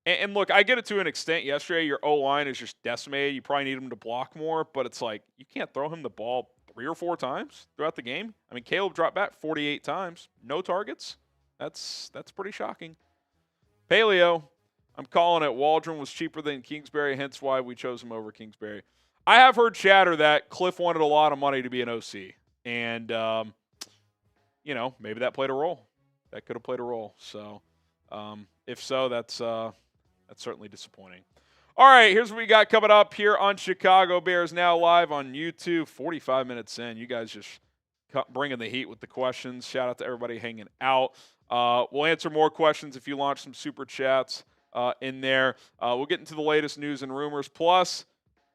and look, I get it to an extent. Yesterday, your O-line is just decimated. You probably need him to block more. But it's like you can't throw him the ball 3 or 4 times throughout the game. I mean, Caleb dropped back 48 times. No targets. That's pretty shocking. Paleo, I'm calling it. Waldron was cheaper than Kingsbury, hence why we chose him over Kingsbury. I have heard chatter that Cliff wanted a lot of money to be an OC. And, maybe that played a role. That could have played a role. So, if so, that's certainly disappointing. All right, here's what we got coming up here on Chicago Bears Now live on YouTube. 45 minutes in. You guys just bringing the heat with the questions. Shout out to everybody hanging out. We'll answer more questions if you launch some super chats in there. We'll get into the latest news and rumors. Plus,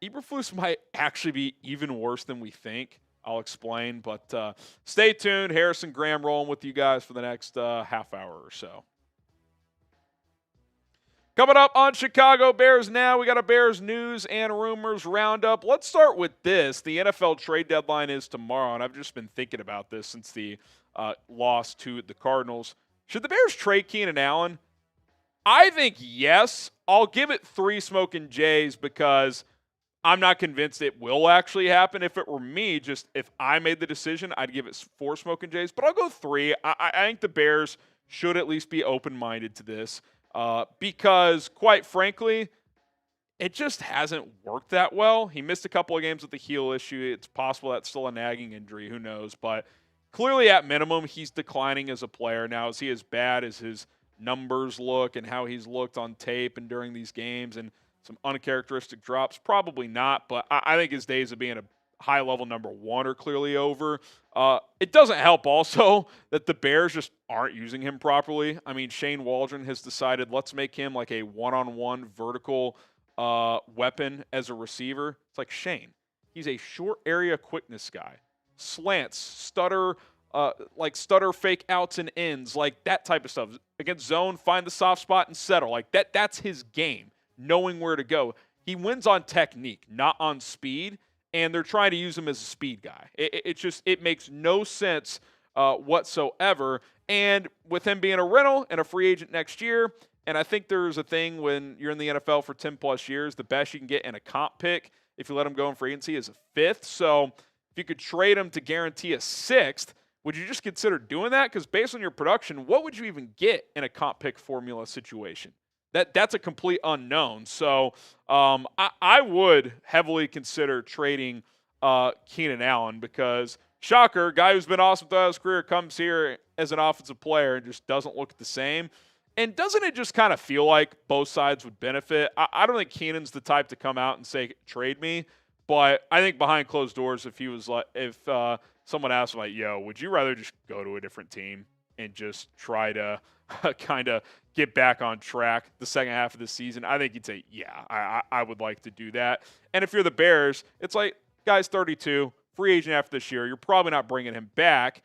Eberflus might actually be even worse than we think. I'll explain, but stay tuned. Harrison Graham rolling with you guys for the next half hour or so. Coming up on Chicago Bears Now, we got a Bears news and rumors roundup. Let's start with this. The NFL trade deadline is tomorrow, and I've just been thinking about this since the loss to the Cardinals. Should the Bears trade Keenan Allen? I think yes. I'll give it 3 smoking J's because I'm not convinced it will actually happen. If it were me, just if I made the decision, I'd give it 4 smoking J's. But I'll go 3. I think the Bears should at least be open-minded to this because, quite frankly, it just hasn't worked that well. He missed a couple of games with the heel issue. It's possible that's still a nagging injury. Who knows? But clearly, at minimum, he's declining as a player. Now, is he as bad as his numbers look and how he's looked on tape and during these games and some uncharacteristic drops? Probably not, but I think his days of being a high-level number 1 are clearly over. It doesn't help also that the Bears just aren't using him properly. I mean, Shane Waldron has decided let's make him like a one-on-one vertical weapon as a receiver. It's like Shane. He's a short area quickness guy. Slants, stutter fake outs and ends, like that type of stuff. Against zone, find the soft spot and settle. Like that's his game, knowing where to go. He wins on technique, not on speed, and they're trying to use him as a speed guy. It makes no sense whatsoever. And with him being a rental and a free agent next year, and I think there's a thing when you're in the NFL for 10-plus years, the best you can get in a comp pick, if you let him go in free agency, is a 5th. So if you could trade him to guarantee a 6th, would you just consider doing that? Because based on your production, what would you even get in a comp pick formula situation? That's a complete unknown. So I would heavily consider trading Keenan Allen because, shocker, guy who's been awesome throughout his career comes here as an offensive player and just doesn't look the same. And doesn't it just kind of feel like both sides would benefit? I don't think Keenan's the type to come out and say, trade me. But I think behind closed doors, if someone asked him, like, yo, would you rather just go to a different team and just try to kind of get back on track the second half of the season? I think he'd say, yeah, I would like to do that. And if you're the Bears, it's like, guy's 32, free agent after this year. You're probably not bringing him back.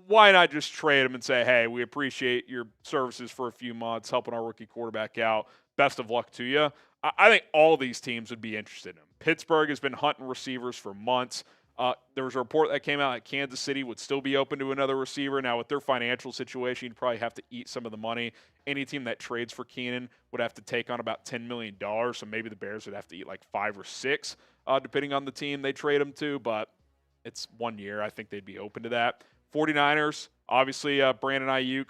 Why not just trade him and say, hey, we appreciate your services for a few months, helping our rookie quarterback out. Best of luck to you. I think all these teams would be interested in him. Pittsburgh has been hunting receivers for months. There was a report that came out that Kansas City would still be open to another receiver. Now, with their financial situation, you'd probably have to eat some of the money. Any team that trades for Keenan would have to take on about $10 million, so maybe the Bears would have to eat like 5 or 6, depending on the team they trade him to, but it's 1 year. I think they'd be open to that. 49ers, obviously Brandon Ayuk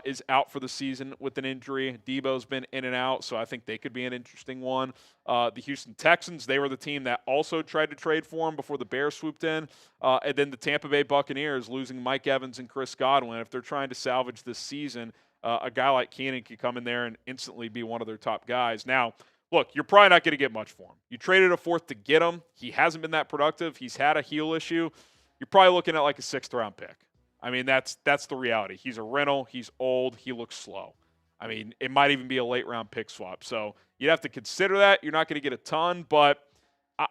is out for the season with an injury. Debo's been in and out, so I think they could be an interesting one. The Houston Texans, they were the team that also tried to trade for him before the Bears swooped in. And then the Tampa Bay Buccaneers losing Mike Evans and Chris Godwin. If they're trying to salvage this season, a guy like Keenan could come in there and instantly be one of their top guys. Now, look, you're probably not going to get much for him. You traded a fourth to get him. He hasn't been that productive. He's had a heel issue. You're probably looking at like a 6th-round pick. I mean, that's the reality. He's a rental. He's old. He looks slow. I mean, it might even be a late-round pick swap. So you'd have to consider that. You're not going to get a ton, but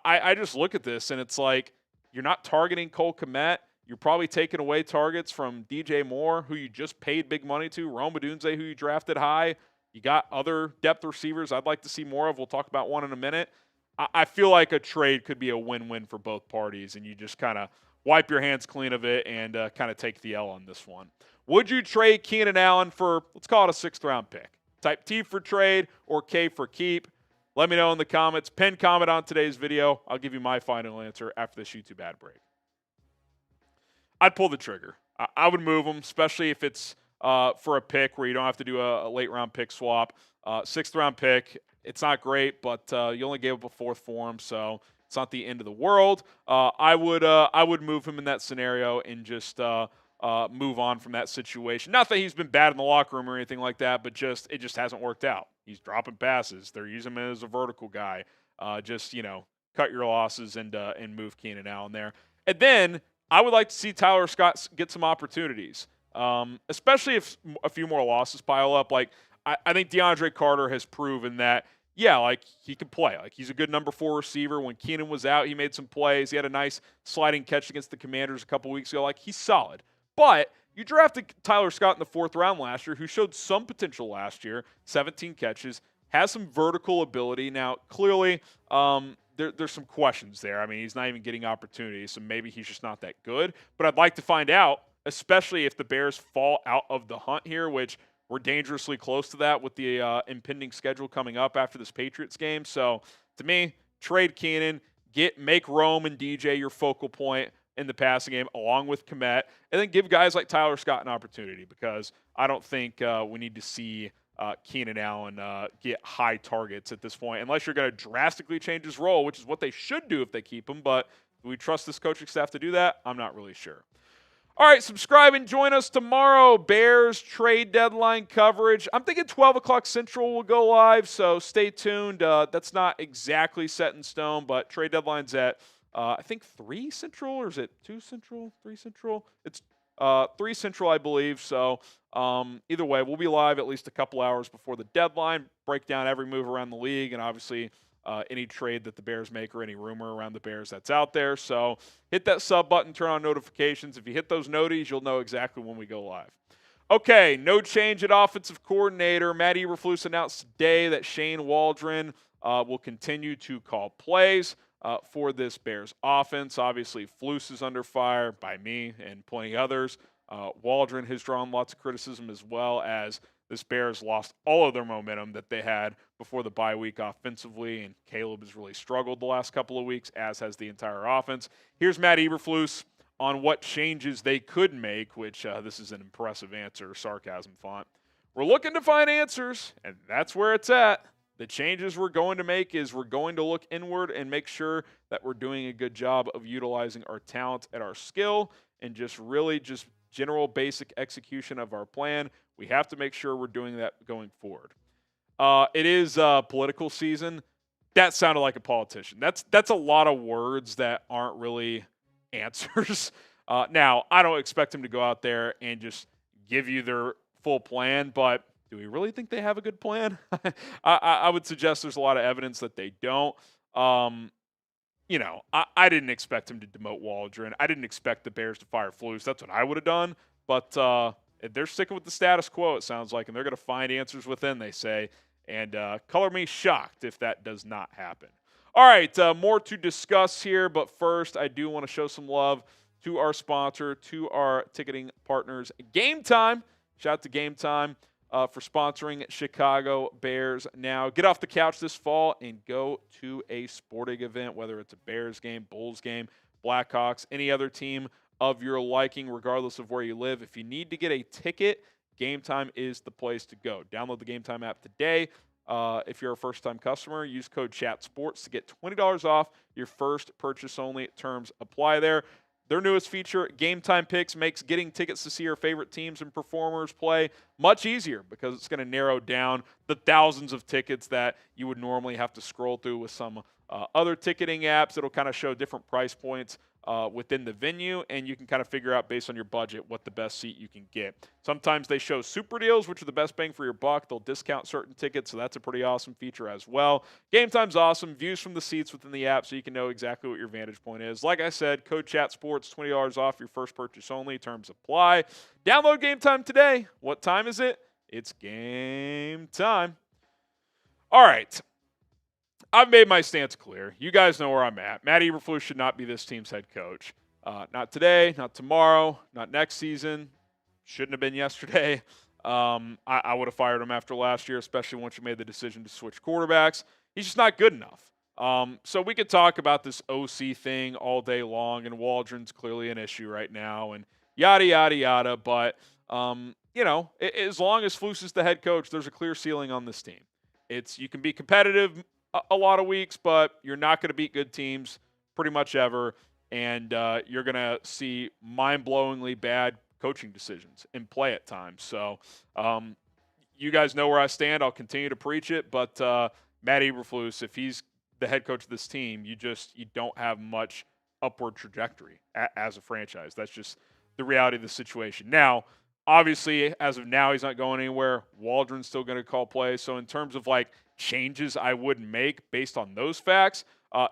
I just look at this, and it's like you're not targeting Cole Kmet. You're probably taking away targets from DJ Moore, who you just paid big money to, Rome Odunze, who you drafted high. You got other depth receivers I'd like to see more of. We'll talk about one in a minute. I feel like a trade could be a win-win for both parties, and you just kind of wipe your hands clean of it and kind of take the L on this one. Would you trade Keenan Allen for, let's call it a 6th-round pick? Type T for trade or K for keep. Let me know in the comments. Pin comment on today's video. I'll give you my final answer after this YouTube ad break. I'd pull the trigger. I would move him, especially if it's for a pick where you don't have to do a late-round pick swap. 6th-round pick, it's not great, but you only gave up a 4th for him, so it's not the end of the world. I would move him in that scenario and just move on from that situation. Not that he's been bad in the locker room or anything like that, but it just hasn't worked out. He's dropping passes. They're using him as a vertical guy. Cut your losses and move Keenan Allen there. And then I would like to see Tyler Scott get some opportunities, especially if a few more losses pile up. Like I think DeAndre Carter has proven that. Yeah, like he can play. Like he's a good number 4 receiver. When Keenan was out, he made some plays. He had a nice sliding catch against the Commanders a couple weeks ago. Like he's solid. But you drafted Tyler Scott in the 4th round last year, who showed some potential last year, 17 catches, has some vertical ability. Now, clearly, there's some questions there. I mean, he's not even getting opportunities, so maybe he's just not that good. But I'd like to find out, especially if the Bears fall out of the hunt here, which we're dangerously close to that with the impending schedule coming up after this Patriots game. So, to me, trade Keenan, make Rome and DJ your focal point in the passing game, along with Kmet, and then give guys like Tyler Scott an opportunity, because I don't think we need to see Keenan Allen get high targets at this point, unless you're going to drastically change his role, which is what they should do if they keep him. But do we trust this coaching staff to do that? I'm not really sure. All right, subscribe and join us tomorrow. Bears trade deadline coverage. I'm thinking 12 o'clock Central will go live, so stay tuned. That's not exactly set in stone, but trade deadline's at, I think, 3 Central, or is it 2 Central, 3 Central? It's 3 Central, I believe. So either way, we'll be live at least a couple hours before the deadline, break down every move around the league, and obviously any trade that the Bears make or any rumor around the Bears that's out there. So hit that sub button, turn on notifications. If you hit those noties, you'll know exactly when we go live. Okay, no change at offensive coordinator. Matt Eberflus announced today that Shane Waldron will continue to call plays for this Bears offense. Obviously, Flus is under fire by me and plenty others. Waldron has drawn lots of criticism, as well as this Bears lost all of their momentum that they had before the bye week offensively, and Caleb has really struggled the last couple of weeks, as has the entire offense. Here's Matt Eberflus on what changes they could make, which this is an impressive answer, sarcasm font. We're looking to find answers, and that's where it's at. The changes we're going to make is we're going to look inward and make sure that we're doing a good job of utilizing our talent and our skill, and just general basic execution of our plan. We have to make sure we're doing that going forward. It is political season. That sounded like a politician. That's a lot of words that aren't really answers. Now, I don't expect them to go out there and just give you their full plan, but do we really think they have a good plan? I would suggest there's a lot of evidence that they don't. I didn't expect him to demote Waldron. I didn't expect the Bears to fire Flus. That's what I would have done. But they're sticking with the status quo, it sounds like, and they're going to find answers within, they say. And color me shocked if that does not happen. All right, more to discuss here. But first, I do want to show some love to our sponsor, to our ticketing partners, Game Time. Shout out to Game Time for sponsoring Chicago Bears Now. Get off the couch this fall and go to a sporting event, whether it's a Bears game, Bulls game, Blackhawks, any other team of your liking, regardless of where you live. If you need to get a ticket, Game Time is the place to go. Download the Game Time app today. If you're a first-time customer, use code CHATSPORTS to get $20 off your first purchase only. Terms apply there. Their newest feature, Game Time Picks, makes getting tickets to see your favorite teams and performers play much easier because it's going to narrow down the thousands of tickets that you would normally have to scroll through with some other ticketing apps. It'll kind of show different price points within the venue, and you can kind of figure out based on your budget what the best seat you can get. Sometimes they show super deals, which are the best bang for your buck. They'll discount certain tickets, so that's a pretty awesome feature as well. Game Time's awesome. Views from the seats within the app so you can know exactly what your vantage point is. Like I said, code CHATSPORTS, $20 off your first purchase only. Terms apply. Download Game Time today. What time is it? It's game time. All right. I've made my stance clear. You guys know where I'm at. Matt Eberflus should not be this team's head coach. Not today, not tomorrow, not next season. Shouldn't have been yesterday. I would have fired him after last year, especially once you made the decision to switch quarterbacks. He's just not good enough. So we could talk about this OC thing all day long, and Waldron's clearly an issue right now, and yada, yada, yada. But, as long as Flus is the head coach, there's a clear ceiling on this team. You can be competitive a lot of weeks, but you're not going to beat good teams pretty much ever, and you're going to see mind-blowingly bad coaching decisions in play at times. So you guys know where I stand. I'll continue to preach it, but Matt Eberflus, if he's the head coach of this team, you don't have much upward trajectory as a franchise. That's just the reality of the situation. Now, obviously, as of now, he's not going anywhere. Waldron's still going to call plays. So in terms of changes I wouldn't make based on those facts,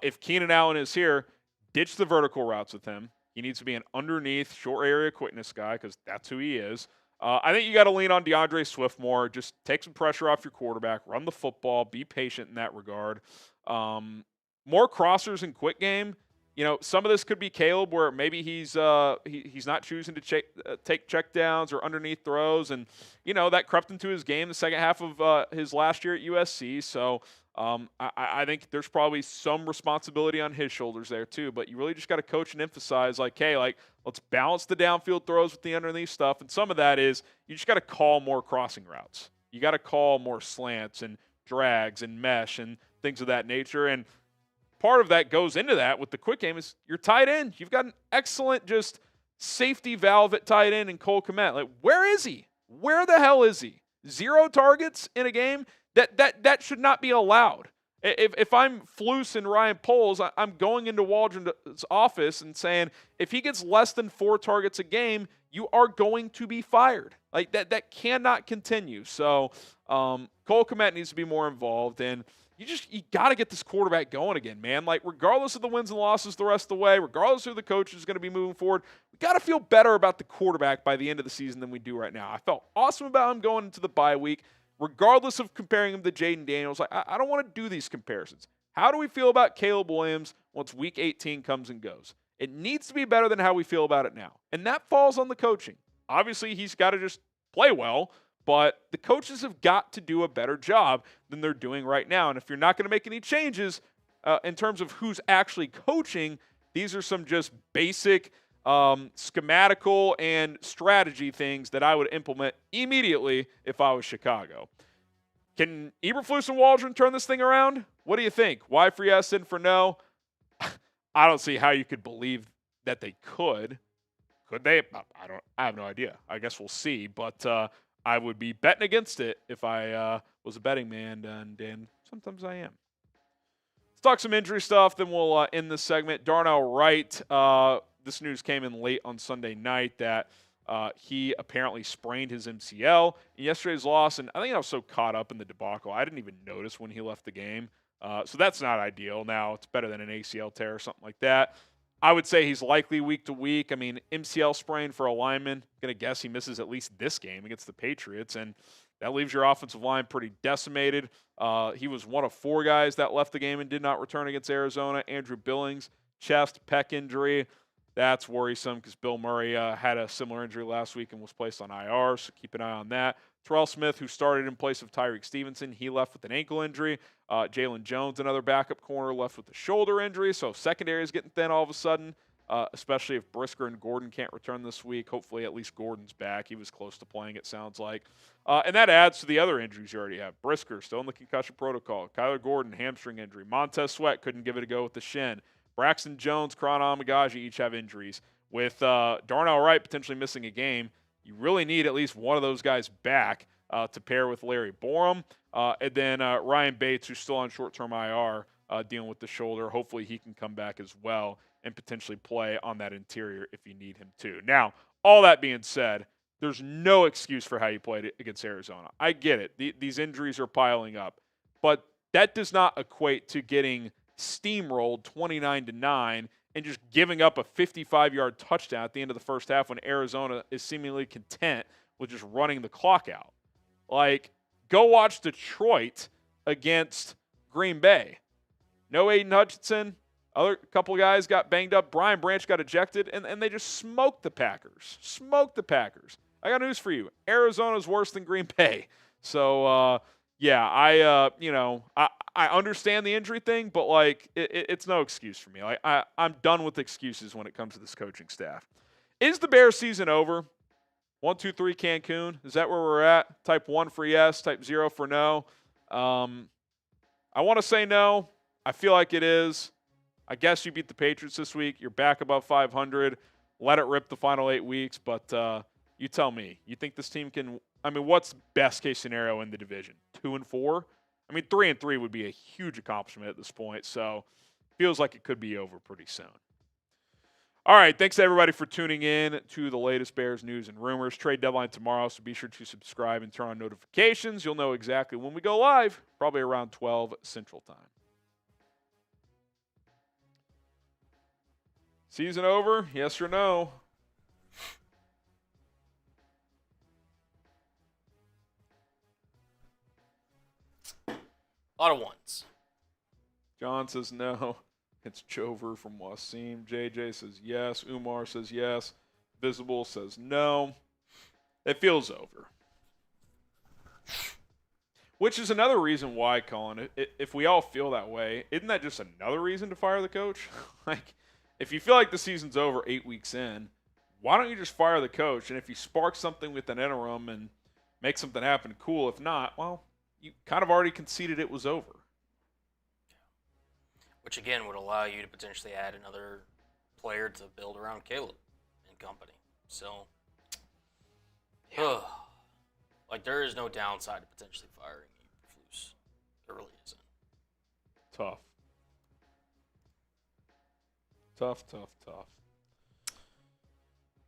if Keenan Allen is here, ditch the vertical routes with him. He needs to be an underneath, short area quickness guy because that's who he is. I think you got to lean on DeAndre Swift more. Just take some pressure off your quarterback, run the football, be patient in that regard. More crossers in quick game. Some of this could be Caleb, where maybe he's not choosing to take checkdowns or underneath throws, and that crept into his game the second half of his last year at USC. So I think there's probably some responsibility on his shoulders there too. But you really just got to coach and emphasize, let's balance the downfield throws with the underneath stuff, and some of that is you just got to call more crossing routes. You got to call more slants and drags and mesh and things of that nature, and part of that goes into that with the quick game is your tight end. You've got an excellent just safety valve at tight end in Cole Kmet. Where is he? Where the hell is he? 0 targets in a game? That should not be allowed. If I'm Flus and Ryan Poles, I'm going into Waldron's office and saying, if he gets less than 4 targets a game, you are going to be fired. That cannot continue. So Cole Kmet needs to be more involved, and you got to get this quarterback going again, man. Regardless of the wins and losses the rest of the way, regardless of who the coach is going to be moving forward, we got to feel better about the quarterback by the end of the season than we do right now. I felt awesome about him going into the bye week, regardless of comparing him to Jaden Daniels. I don't want to do these comparisons. How do we feel about Caleb Williams once week 18 comes and goes? It needs to be better than how we feel about it now. And that falls on the coaching. Obviously, he's got to just play well, but the coaches have got to do a better job than they're doing right now. And if you're not going to make any changes in terms of who's actually coaching, these are some just basic schematical and strategy things that I would implement immediately if I was Chicago. Can Eberflus and Waldron turn this thing around? What do you think? Y for yes, and for no? I don't see how you could believe that they could. Could they? I have no idea. I guess we'll see. But I would be betting against it if I was a betting man, and sometimes I am. Let's talk some injury stuff, then we'll end this segment. Darnell Wright, this news came in late on Sunday night that he apparently sprained his MCL in yesterday's loss, and I think I was so caught up in the debacle, I didn't even notice when he left the game. So that's not ideal. Now, it's better than an ACL tear or something like that. I would say he's likely week to week. I mean, MCL sprain for a lineman. Going to guess he misses at least this game against the Patriots, and that leaves your offensive line pretty decimated. He was one of 4 guys that left the game and did not return against Arizona. Andrew Billings, chest, pec injury. That's worrisome because Bill Murray had a similar injury last week and was placed on IR, so keep an eye on that. Terrell Smith, who started in place of Tyreek Stevenson, he left with an ankle injury. Jalen Jones, another backup corner, left with a shoulder injury. So secondary is getting thin all of a sudden, especially if Brisker and Gordon can't return this week. Hopefully at least Gordon's back. He was close to playing, it sounds like. And that adds to the other injuries you already have. Brisker still in the concussion protocol. Kyler Gordon, hamstring injury. Montez Sweat couldn't give it a go with the shin. Braxton Jones, Karan Amagaji each have injuries. With Darnell Wright potentially missing a game, you really need at least one of those guys back to pair with Larry Borum. And then Ryan Bates, who's still on short-term IR, dealing with the shoulder. Hopefully he can come back as well and potentially play on that interior if you need him to. Now, all that being said, there's no excuse for how you played against Arizona. I get it. These injuries are piling up. But that does not equate to getting steamrolled 29-9 and just giving up a 55-yard touchdown at the end of the first half when Arizona is seemingly content with just running the clock out. Like, go watch Detroit against Green Bay. No Aiden Hutchinson. Other couple guys got banged up. Brian Branch got ejected, and they just smoked the Packers. Smoked the Packers. I got news for you. Arizona's worse than Green Bay. So, yeah, I understand the injury thing, but, like, it's no excuse for me. Like, I'm done with excuses when it comes to this coaching staff. Is the Bears season over? 1, 2, 3 Cancun. Is that where we're at? Type 1 for yes, type 0 for no. I want to say no. I feel like it is. I guess you beat the Patriots this week. You're back above 500. Let it rip the final 8 weeks, but you tell me. You think this team can – I mean, what's best case scenario in the division? 2-4? I mean, 3-3 would be a huge accomplishment at this point, so feels like it could be over pretty soon. All right, thanks everybody for tuning in to the latest Bears news and rumors. Trade deadline tomorrow, so be sure to subscribe and turn on notifications. You'll know exactly when we go live, probably around 12 Central Time. Season over? Yes or no? A lot of ones. John says no. It's Chover from Wasim. JJ says yes. Umar says yes. Visible says no. It feels over. Which is another reason why, Colin, if we all feel that way, isn't that just another reason to fire the coach? Like, if you feel like the season's over 8 weeks in, why don't you just fire the coach? And if you spark something with an interim and make something happen, cool. If not, well, you kind of already conceded it was over. Which, again, would allow you to potentially add another player to build around Caleb and company. So, like, there is no downside to potentially firing Eberflus. There really isn't. Tough.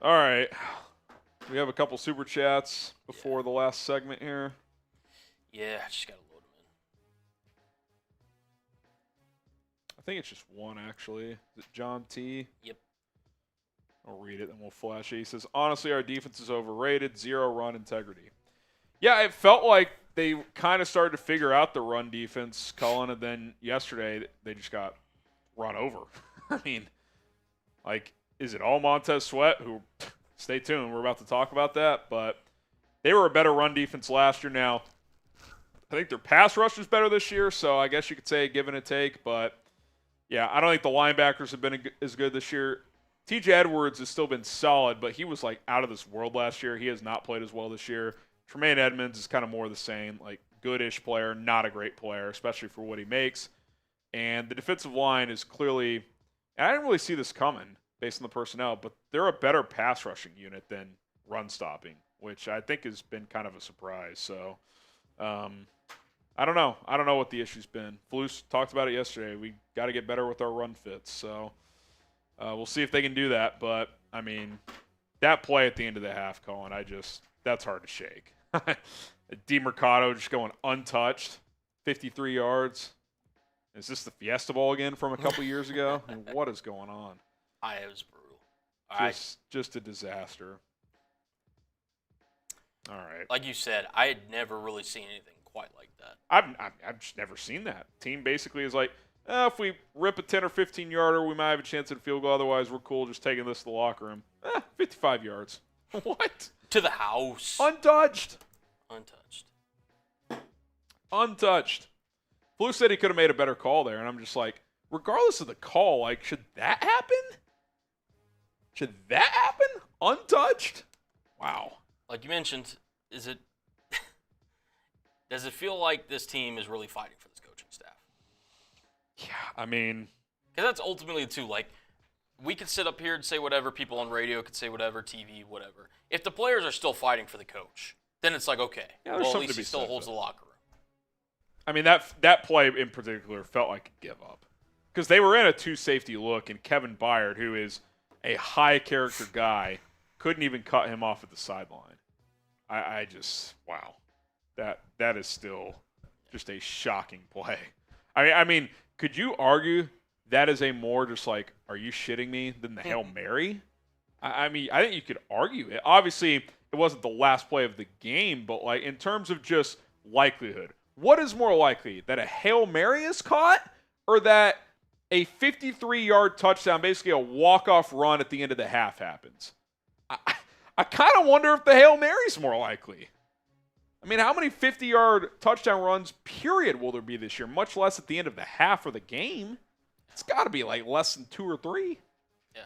All right. We have a couple super chats before the last segment here. Yeah, I just got to load them in. I think it's just one, actually. Is it John T? Yep. I'll read it, and we'll flash it. He says, honestly, our defense is overrated. 0 run integrity. Yeah, it felt like they kind of started to figure out the run defense, Cullen, and then yesterday they just got run over. I mean, like, is it all Montez Sweat? Who, stay tuned, we're about to talk about that. But they were a better run defense last year. Now, I think their pass rush is better this year, so I guess you could say give and a take. But, yeah, I don't think the linebackers have been as good this year. TJ Edwards has still been solid, but he was, like, out of this world last year. He has not played as well this year. Tremaine Edmonds is kind of more the same, like, good-ish player, not a great player, especially for what he makes. And the defensive line is clearly – and I didn't really see this coming based on the personnel, but they're a better pass rushing unit than run stopping, which I think has been kind of a surprise. So, I don't know. I don't know what the issue's been. Flus talked about it yesterday. We got to get better with our run fits. So, we'll see if they can do that. But, I mean, that play at the end of the half, Colin, that's hard to shake. DeMercado just going untouched, 53 yards. Is this the Fiesta Bowl again from a couple years ago? I mean, what is going on? It was brutal. Just a disaster. All right. Like you said, I had never really seen anything quite like that. I've just never seen that. Team basically is like, if we rip a 10 or 15 yarder, we might have a chance at a field goal. Otherwise, we're cool just taking this to the locker room. 55 yards. What? To the house. Untouched. Untouched. Flus said he could have made a better call there, and I'm just like, regardless of the call, like, should that happen? Should that happen? Untouched? Wow. Like you mentioned, does it feel like this team is really fighting for this coaching staff? Yeah, I mean, because that's ultimately too. Like, we could sit up here and say whatever. People on radio could say whatever. TV, whatever. If the players are still fighting for the coach, then it's like, okay, well, at least he still holds the locker room. I mean, that play in particular felt like a give up because they were in a 2-safety look, and Kevin Byard, who is a high-character guy, couldn't even cut him off at the sideline. I just, wow. That is still just a shocking play. I mean, could you argue that is a more just like, are you shitting me than the Hail Mary? I mean, I think you could argue it. Obviously, it wasn't the last play of the game, but like in terms of just likelihood, what is more likely, that a Hail Mary is caught or that a 53-yard touchdown, basically a walk-off run at the end of the half happens? I kind of wonder if the Hail Mary's more likely. I mean, how many 50-yard touchdown runs, period, will there be this year, much less at the end of the half or the game? It's got to be like less than 2 or 3. Yeah.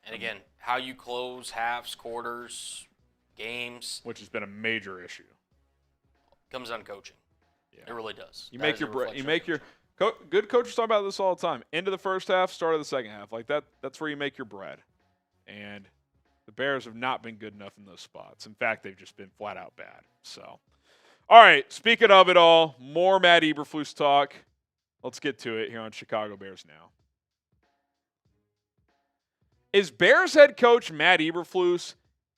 And again, how you close halves, quarters, games. Which has been a major issue. Comes down to coaching. Yeah. It really does. You make your good coaches talk about this all the time. End of the first half, start of the second half. Like that's where you make your bread. And the Bears have not been good enough in those spots. In fact, they've just been flat out bad. So, all right, speaking of it all, more Matt Eberflus talk. Let's get to it here on Chicago Bears Now. Is Bears head coach Matt Eberflus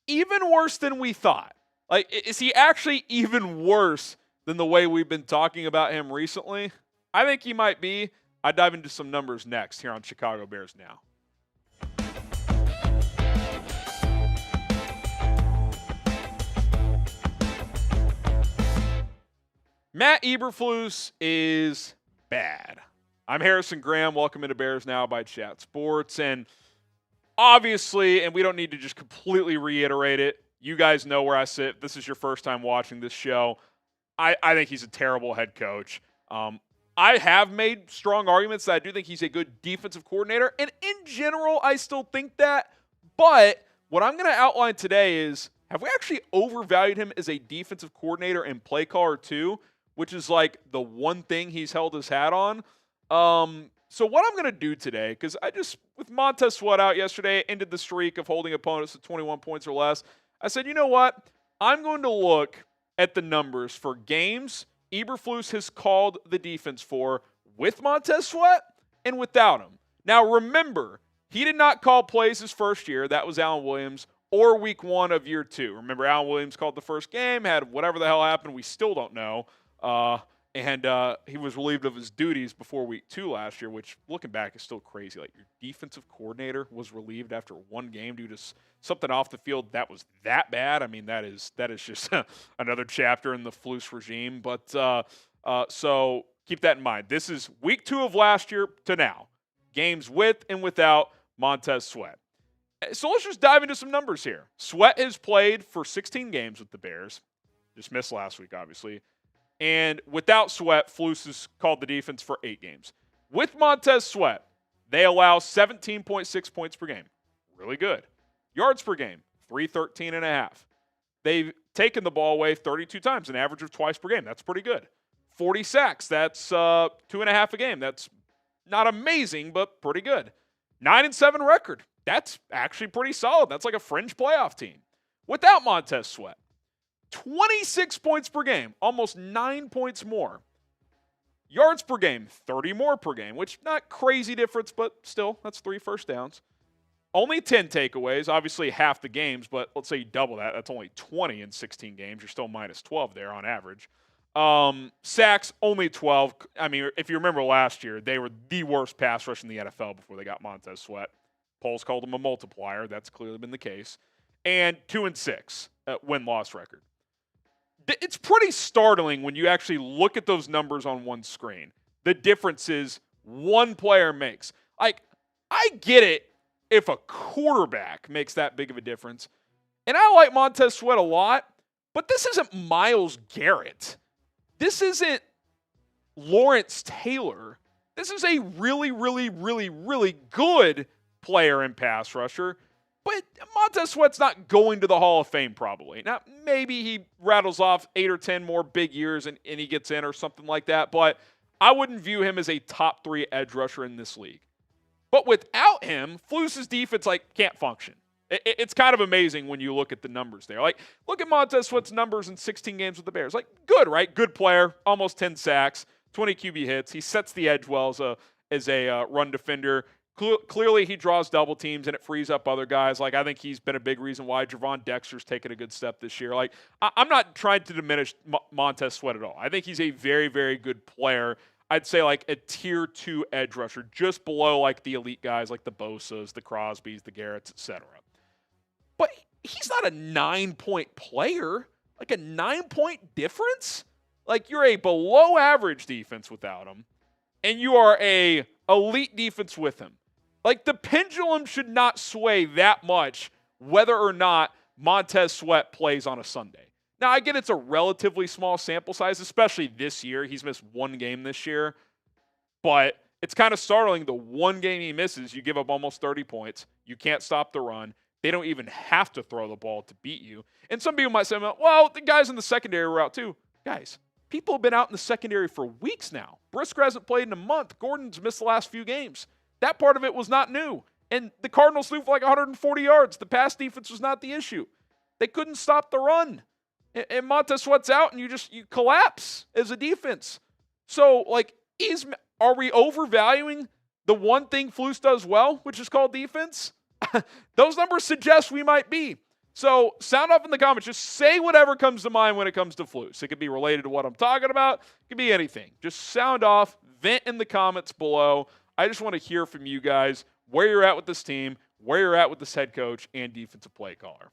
even worse than we thought? Like, is he actually even worse than the way we've been talking about him recently? I think he might be. I dive into some numbers next here on Chicago Bears Now. Matt Eberflus is bad. I'm Harrison Graham. Welcome into Bears Now by Chat Sports. And obviously, and we don't need to just completely reiterate it, you guys know where I sit. If this is your first time watching this show, I think he's a terrible head coach. I have made strong arguments that I do think he's a good defensive coordinator. And in general, I still think that. But what I'm going to outline today is, have we actually overvalued him as a defensive coordinator and play caller too? Which is like the one thing he's held his hat on. So what I'm going to do today, because with Montez Sweat out yesterday, ended the streak of holding opponents to 21 points or less. I said, you know what? I'm going to look at the numbers for games Eberflus has called the defense for with Montez Sweat and without him. Now remember, he did not call plays his first year. That was Alan Williams, or week 1 of year 2. Remember, Alan Williams called the first game, had whatever the hell happened. We still don't know. And he was relieved of his duties before week 2 last year, which, looking back, is still crazy. Like, your defensive coordinator was relieved after one game due to something off the field that was that bad. I mean, that is just another chapter in the Flus regime. But so keep that in mind. This is week 2 of last year to now. Games with and without Montez Sweat. So let's just dive into some numbers here. Sweat has played for 16 games with the Bears. Just missed last week, obviously. And without Sweat, Flus has called the defense for 8 games. With Montez Sweat, they allow 17.6 points per game. Really good. Yards per game, 313.5. They've taken the ball away 32 times, an average of twice per game. That's pretty good. 40 sacks, that's 2.5 a game. That's not amazing, but pretty good. 9-7 record. That's actually pretty solid. That's like a fringe playoff team. Without Montez Sweat, 26 points per game, almost 9 points more. Yards per game, 30 more per game, which not crazy difference, but still, that's 3 first downs. Only 10 takeaways, obviously half the games, but let's say you double that. That's only 20 in 16 games. You're still minus 12 there on average. Sacks, only 12. I mean, if you remember last year, they were the worst pass rush in the NFL before they got Montez Sweat. Polls called him a multiplier. That's clearly been the case. And 2-6 win-loss record. It's pretty startling when you actually look at those numbers on one screen. The differences one player makes. Like, I get it if a quarterback makes that big of a difference. And I like Montez Sweat a lot, but this isn't Myles Garrett. This isn't Lawrence Taylor. This is a really, really, really, really good player and pass rusher. But Montez Sweat's not going to the Hall of Fame probably. Now, maybe he rattles off 8 or 10 more big years and he gets in or something like that. But I wouldn't view him as a top 3 edge rusher in this league. But without him, Flus's defense can't function. It's kind of amazing when you look at the numbers there. Like, look at Montez Sweat's numbers in 16 games with the Bears. Like, good, right? Good player, almost 10 sacks, 20 QB hits. He sets the edge well as a run defender. Clearly, he draws double teams, and it frees up other guys. Like, I think he's been a big reason why Javon Dexter's taken a good step this year. Like, I'm not trying to diminish Montez Sweat at all. I think he's a very, very good player. I'd say like a tier 2 edge rusher, just below like the elite guys like the Bosas, the Crosbys, the Garretts, etc. But he's not a 9-point player. Like a 9-point difference? Like you're a below average defense without him, and you are a elite defense with him. Like the pendulum should not sway that much whether or not Montez Sweat plays on a Sunday. Now, I get it's a relatively small sample size, especially this year. He's missed 1 game this year. But it's kind of startling. The 1 game he misses, you give up almost 30 points. You can't stop the run. They don't even have to throw the ball to beat you. And some people might say, well, the guys in the secondary were out too. Guys, people have been out in the secondary for weeks now. Brisker hasn't played in a month. Gordon's missed the last few games. That part of it was not new. And the Cardinals threw for like 140 yards. The pass defense was not the issue. They couldn't stop the run. And Montez Sweat's out, and you collapse as a defense. So, like, are we overvaluing the one thing Flus does well, which is called defense? Those numbers suggest we might be. So, sound off in the comments. Just say whatever comes to mind when it comes to Flus. It could be related to what I'm talking about. It could be anything. Just sound off. Vent in the comments below. I just want to hear from you guys where you're at with this team, where you're at with this head coach and defensive play caller.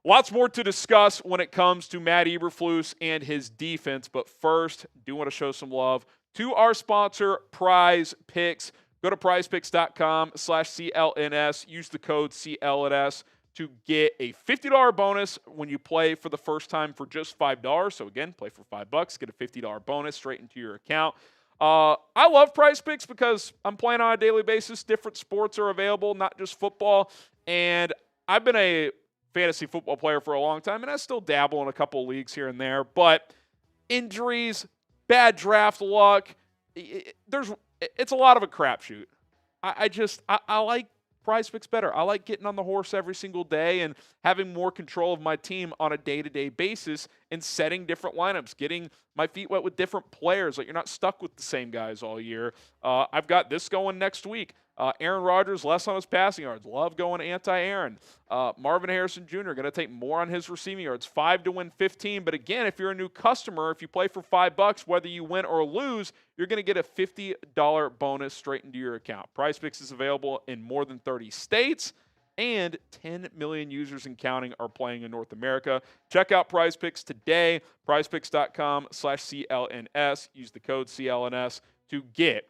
Lots more to discuss when it comes to Matt Eberflus and his defense, but first, do want to show some love to our sponsor, Prize Picks. Go to prizepicks.com/CLNS. Use the code CLNS to get a $50 bonus when you play for the first time for just $5. So again, play for $5, get a $50 bonus straight into your account. I love Prize Picks because I'm playing on a daily basis. Different sports are available, not just football. And I've been a fantasy football player for a long time, and I still dabble in a couple of leagues here and there. But injuries, bad draft luck, it's a lot of a crapshoot. I like Prize Picks better. I like getting on the horse every single day and having more control of my team on a day-to-day basis and setting different lineups, getting my feet wet with different players. Like, you're not stuck with the same guys all year. I've got this going next week. Aaron Rodgers, less on his passing yards. Love going anti-Aaron. Marvin Harrison Jr. going to take more on his receiving yards. 5 to win 15. But again, if you're a new customer, if you play for $5, whether you win or lose, you're going to get a $50 bonus straight into your account. Prize Picks is available in more than 30 states, and 10 million users and counting are playing in North America. Check out Prize Picks today. prizepicks.com/CLNS. Use the code CLNS to get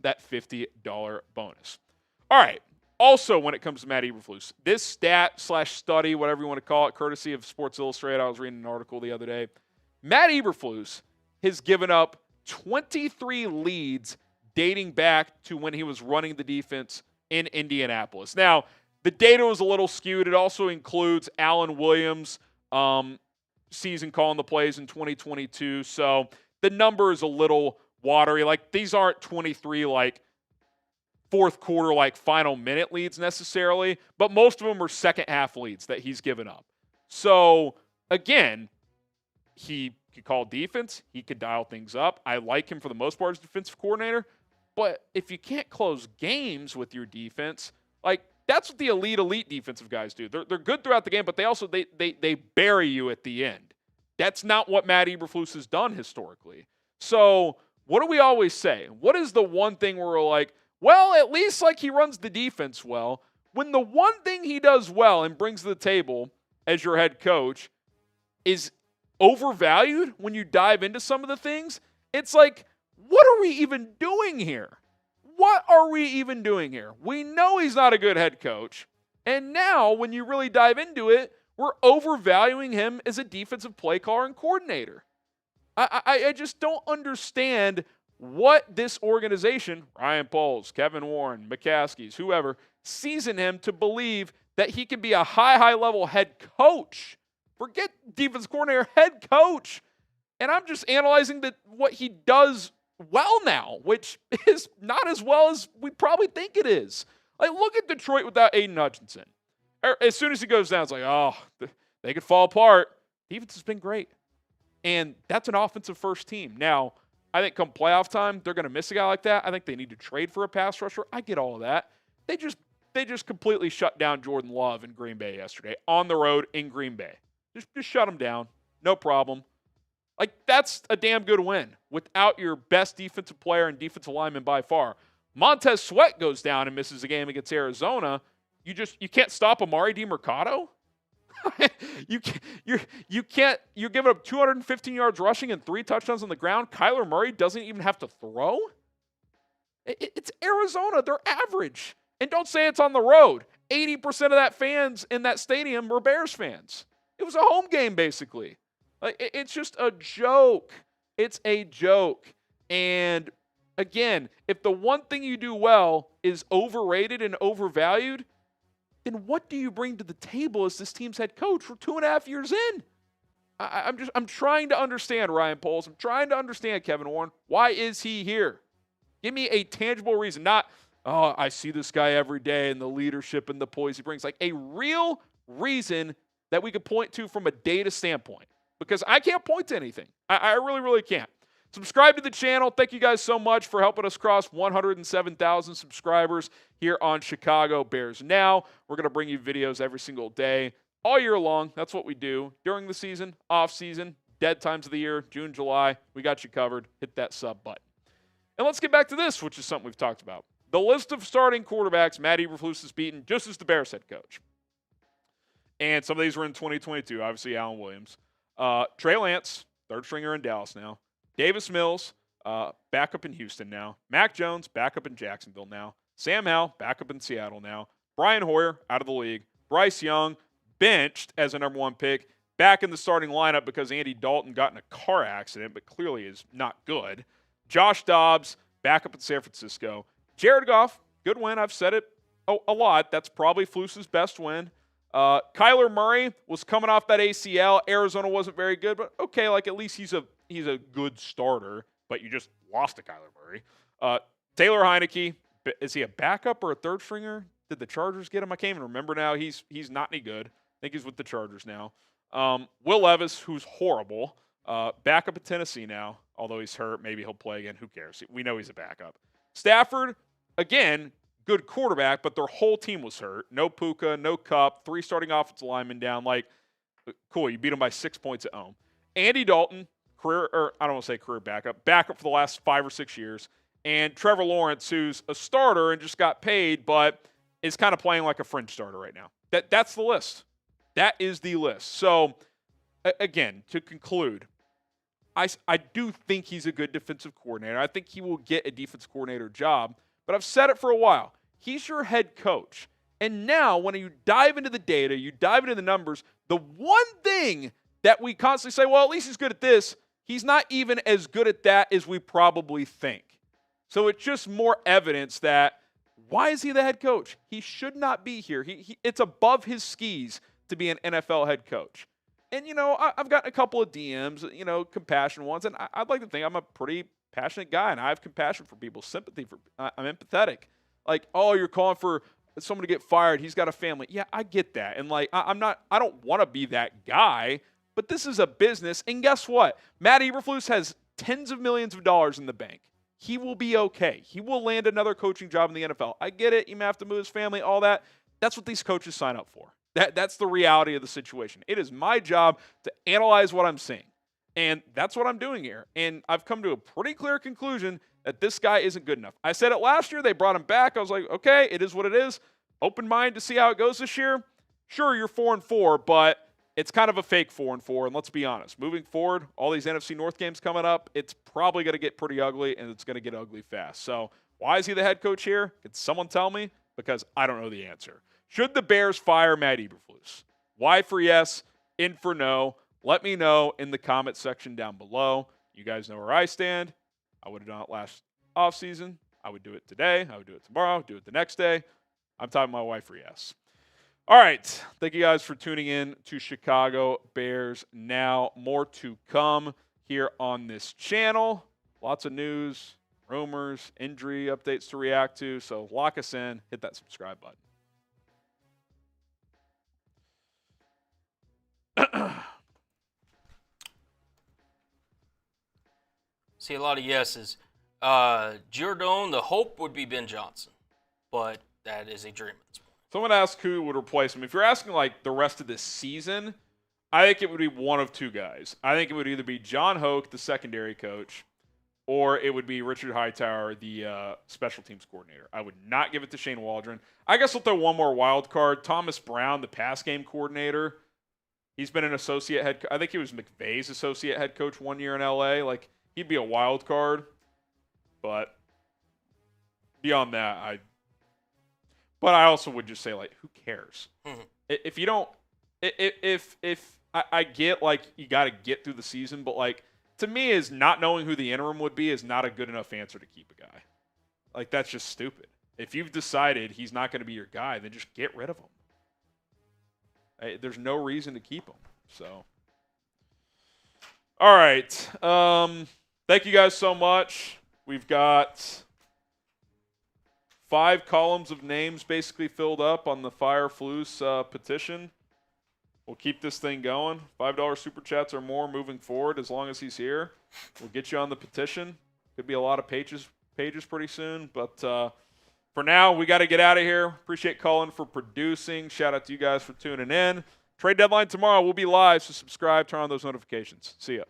that $50 bonus. All right. Also, when it comes to Matt Eberflus, this stat/study, whatever you want to call it, courtesy of Sports Illustrated, I was reading an article the other day. Matt Eberflus has given up 23 leads dating back to when he was running the defense in Indianapolis. Now, the data was a little skewed. It also includes Alan Williams' season calling the plays in 2022. So the number is a little watery. Like, these aren't 23 like fourth quarter like final minute leads necessarily, but most of them are second half leads that he's given up. So again, he could call defense, he could dial things up. I like him for the most part as defensive coordinator, but if you can't close games with your defense, like, that's what the elite defensive guys do. They're good throughout the game, but they also they bury you at the end. That's not what Matt Eberflus has done historically. So what do we always say? What is the one thing where we're like, well, at least like he runs the defense well, when the one thing he does well and brings to the table as your head coach is overvalued when you dive into some of the things? It's like, what are we even doing here? What are we even doing here? We know he's not a good head coach. And now, when you really dive into it, we're overvaluing him as a defensive play caller and coordinator. I just don't understand what this organization, Ryan Poles, Kevin Warren, McCaskey's, whoever, sees in him to believe that he can be a high level head coach. Forget defense coordinator, head coach. And I'm just analyzing what he does well now, which is not as well as we probably think it is. Like, look at Detroit without Aiden Hutchinson. As soon as he goes down, it's like, oh, they could fall apart. Defense has been great. And that's an offensive first team. Now, I think come playoff time, they're going to miss a guy like that. I think they need to trade for a pass rusher. I get all of that. They just completely shut down Jordan Love in Green Bay yesterday, on the road in Green Bay. Just shut him down. No problem. Like, that's a damn good win without your best defensive player and defensive lineman by far. Montez Sweat goes down and misses a game against Arizona. You can't stop Amari DiMercato? You're giving up 215 yards rushing and 3 touchdowns on the ground. Kyler Murray doesn't even have to throw? It's Arizona. They're average. And don't say it's on the road. 80% of that fans in that stadium were Bears fans. It was a home game, basically. Like, it's just a joke. It's a joke. And again, if the one thing you do well is overrated and overvalued, then what do you bring to the table as this team's head coach for 2.5 years in? I'm trying to understand Ryan Poles. I'm trying to understand Kevin Warren. Why is he here? Give me a tangible reason. Not, oh, I see this guy every day and the leadership and the poise he brings. Like, a real reason that we could point to from a data standpoint. Because I can't point to anything. I really can't. Subscribe to the channel. Thank you guys so much for helping us cross 107,000 subscribers here on Chicago Bears Now. We're going to bring you videos every single day, all year long. That's what we do. During the season, off season, dead times of the year, June, July, we got you covered. Hit that sub button. And let's get back to this, which is something we've talked about. The list of starting quarterbacks Matt Eberflus has beaten just as the Bears head coach. And some of these were in 2022. Obviously, Allen Williams. Trey Lance, third stringer in Dallas now. Davis Mills, backup in Houston now. Mac Jones, backup in Jacksonville now. Sam Howell, backup in Seattle now. Brian Hoyer, out of the league. Bryce Young, benched as a number 1 pick, back in the starting lineup because Andy Dalton got in a car accident, but clearly is not good. Josh Dobbs, backup in San Francisco. Jared Goff, good win. I've said it a lot. That's probably Flus's best win. Kyler Murray was coming off that ACL. Arizona wasn't very good, but okay, like at least he's a good starter, but you just lost to Kyler Murray. Taylor Heineke, is he a backup or a third stringer? Did the Chargers get him? I can't even remember now. He's not any good. I think he's with the Chargers now. Will Levis, who's horrible, backup at Tennessee now, although he's hurt. Maybe he'll play again. Who cares? We know he's a backup. Stafford, again, good quarterback, but their whole team was hurt. No Puka, no Kupp, 3 starting offensive linemen down. Like, cool, you beat them by 6 points at home. Andy Dalton, I don't want to say career backup for the last 5 or 6 years. And Trevor Lawrence, who's a starter and just got paid, but is kind of playing like a fringe starter right now. That's the list. That is the list. So, again, to conclude, I do think he's a good defensive coordinator. I think he will get a defensive coordinator job. But I've said it for a while. He's your head coach. And now when you dive into the data, you dive into the numbers, the one thing that we constantly say, well, at least he's good at this, he's not even as good at that as we probably think. So it's just more evidence that why is he the head coach? He should not be here. It's above his skis to be an NFL head coach. And, I've gotten a couple of DMs, compassionate ones, and I'd like to think I'm a pretty passionate guy, and I have compassion for people, sympathy for. I'm empathetic. Like, oh, you're calling for someone to get fired. He's got a family. Yeah, I get that, and like, I don't want to be that guy. But this is a business, and guess what? Matt Eberflus has tens of millions of dollars in the bank. He will be okay. He will land another coaching job in the NFL. I get it. You may have to move his family, all that. That's what these coaches sign up for. That's the reality of the situation. It is my job to analyze what I'm seeing. And that's what I'm doing here. And I've come to a pretty clear conclusion that this guy isn't good enough. I said it last year. They brought him back. I was like, okay, it is what it is. Open mind to see how it goes this year. Sure, you're 4-4, but it's kind of a fake 4-4. And let's be honest, moving forward, all these NFC North games coming up, it's probably going to get pretty ugly, and it's going to get ugly fast. So why is he the head coach here? Can someone tell me? Because I don't know the answer. Should the Bears fire Matt Eberflus? Y for yes, in for no. Let me know in the comment section down below. You guys know where I stand. I would have done it last offseason. I would do it today. I would do it tomorrow. Do it the next day. I'm talking my wife for yes. All right. Thank you guys for tuning in to Chicago Bears Now. More to come here on this channel. Lots of news, rumors, injury updates to react to. So lock us in. Hit that subscribe button. See a lot of yeses. Giordone, the hope would be Ben Johnson, but that is a dream at this point. Someone asked who would replace him. If you're asking like the rest of this season, I think it would be one of two guys. I think it would either be John Hoke, the secondary coach, or it would be Richard Hightower, the special teams coordinator. I would not give it to Shane Waldron. I guess we'll throw one more wild card. Thomas Brown, the pass game coordinator. He's been an associate head. I think he was McVay's associate head coach 1 year in LA. Like, he'd be a wild card. But beyond that, But I also would just say, like, who cares? Mm-hmm. If you don't, if I get, like, you got to get through the season, but, like, to me, is not knowing who the interim would be is not a good enough answer to keep a guy. Like, that's just stupid. If you've decided he's not going to be your guy, then just get rid of him. There's no reason to keep him. So, all right. Thank you guys so much. We've got 5 columns of names basically filled up on the Eberflus petition. We'll keep this thing going. $5 super chats or more moving forward as long as he's here. We'll get you on the petition. Could be a lot of pages pretty soon. But for now, we got to get out of here. Appreciate Colin for producing. Shout out to you guys for tuning in. Trade deadline tomorrow. We'll be live, so subscribe, turn on those notifications. See ya.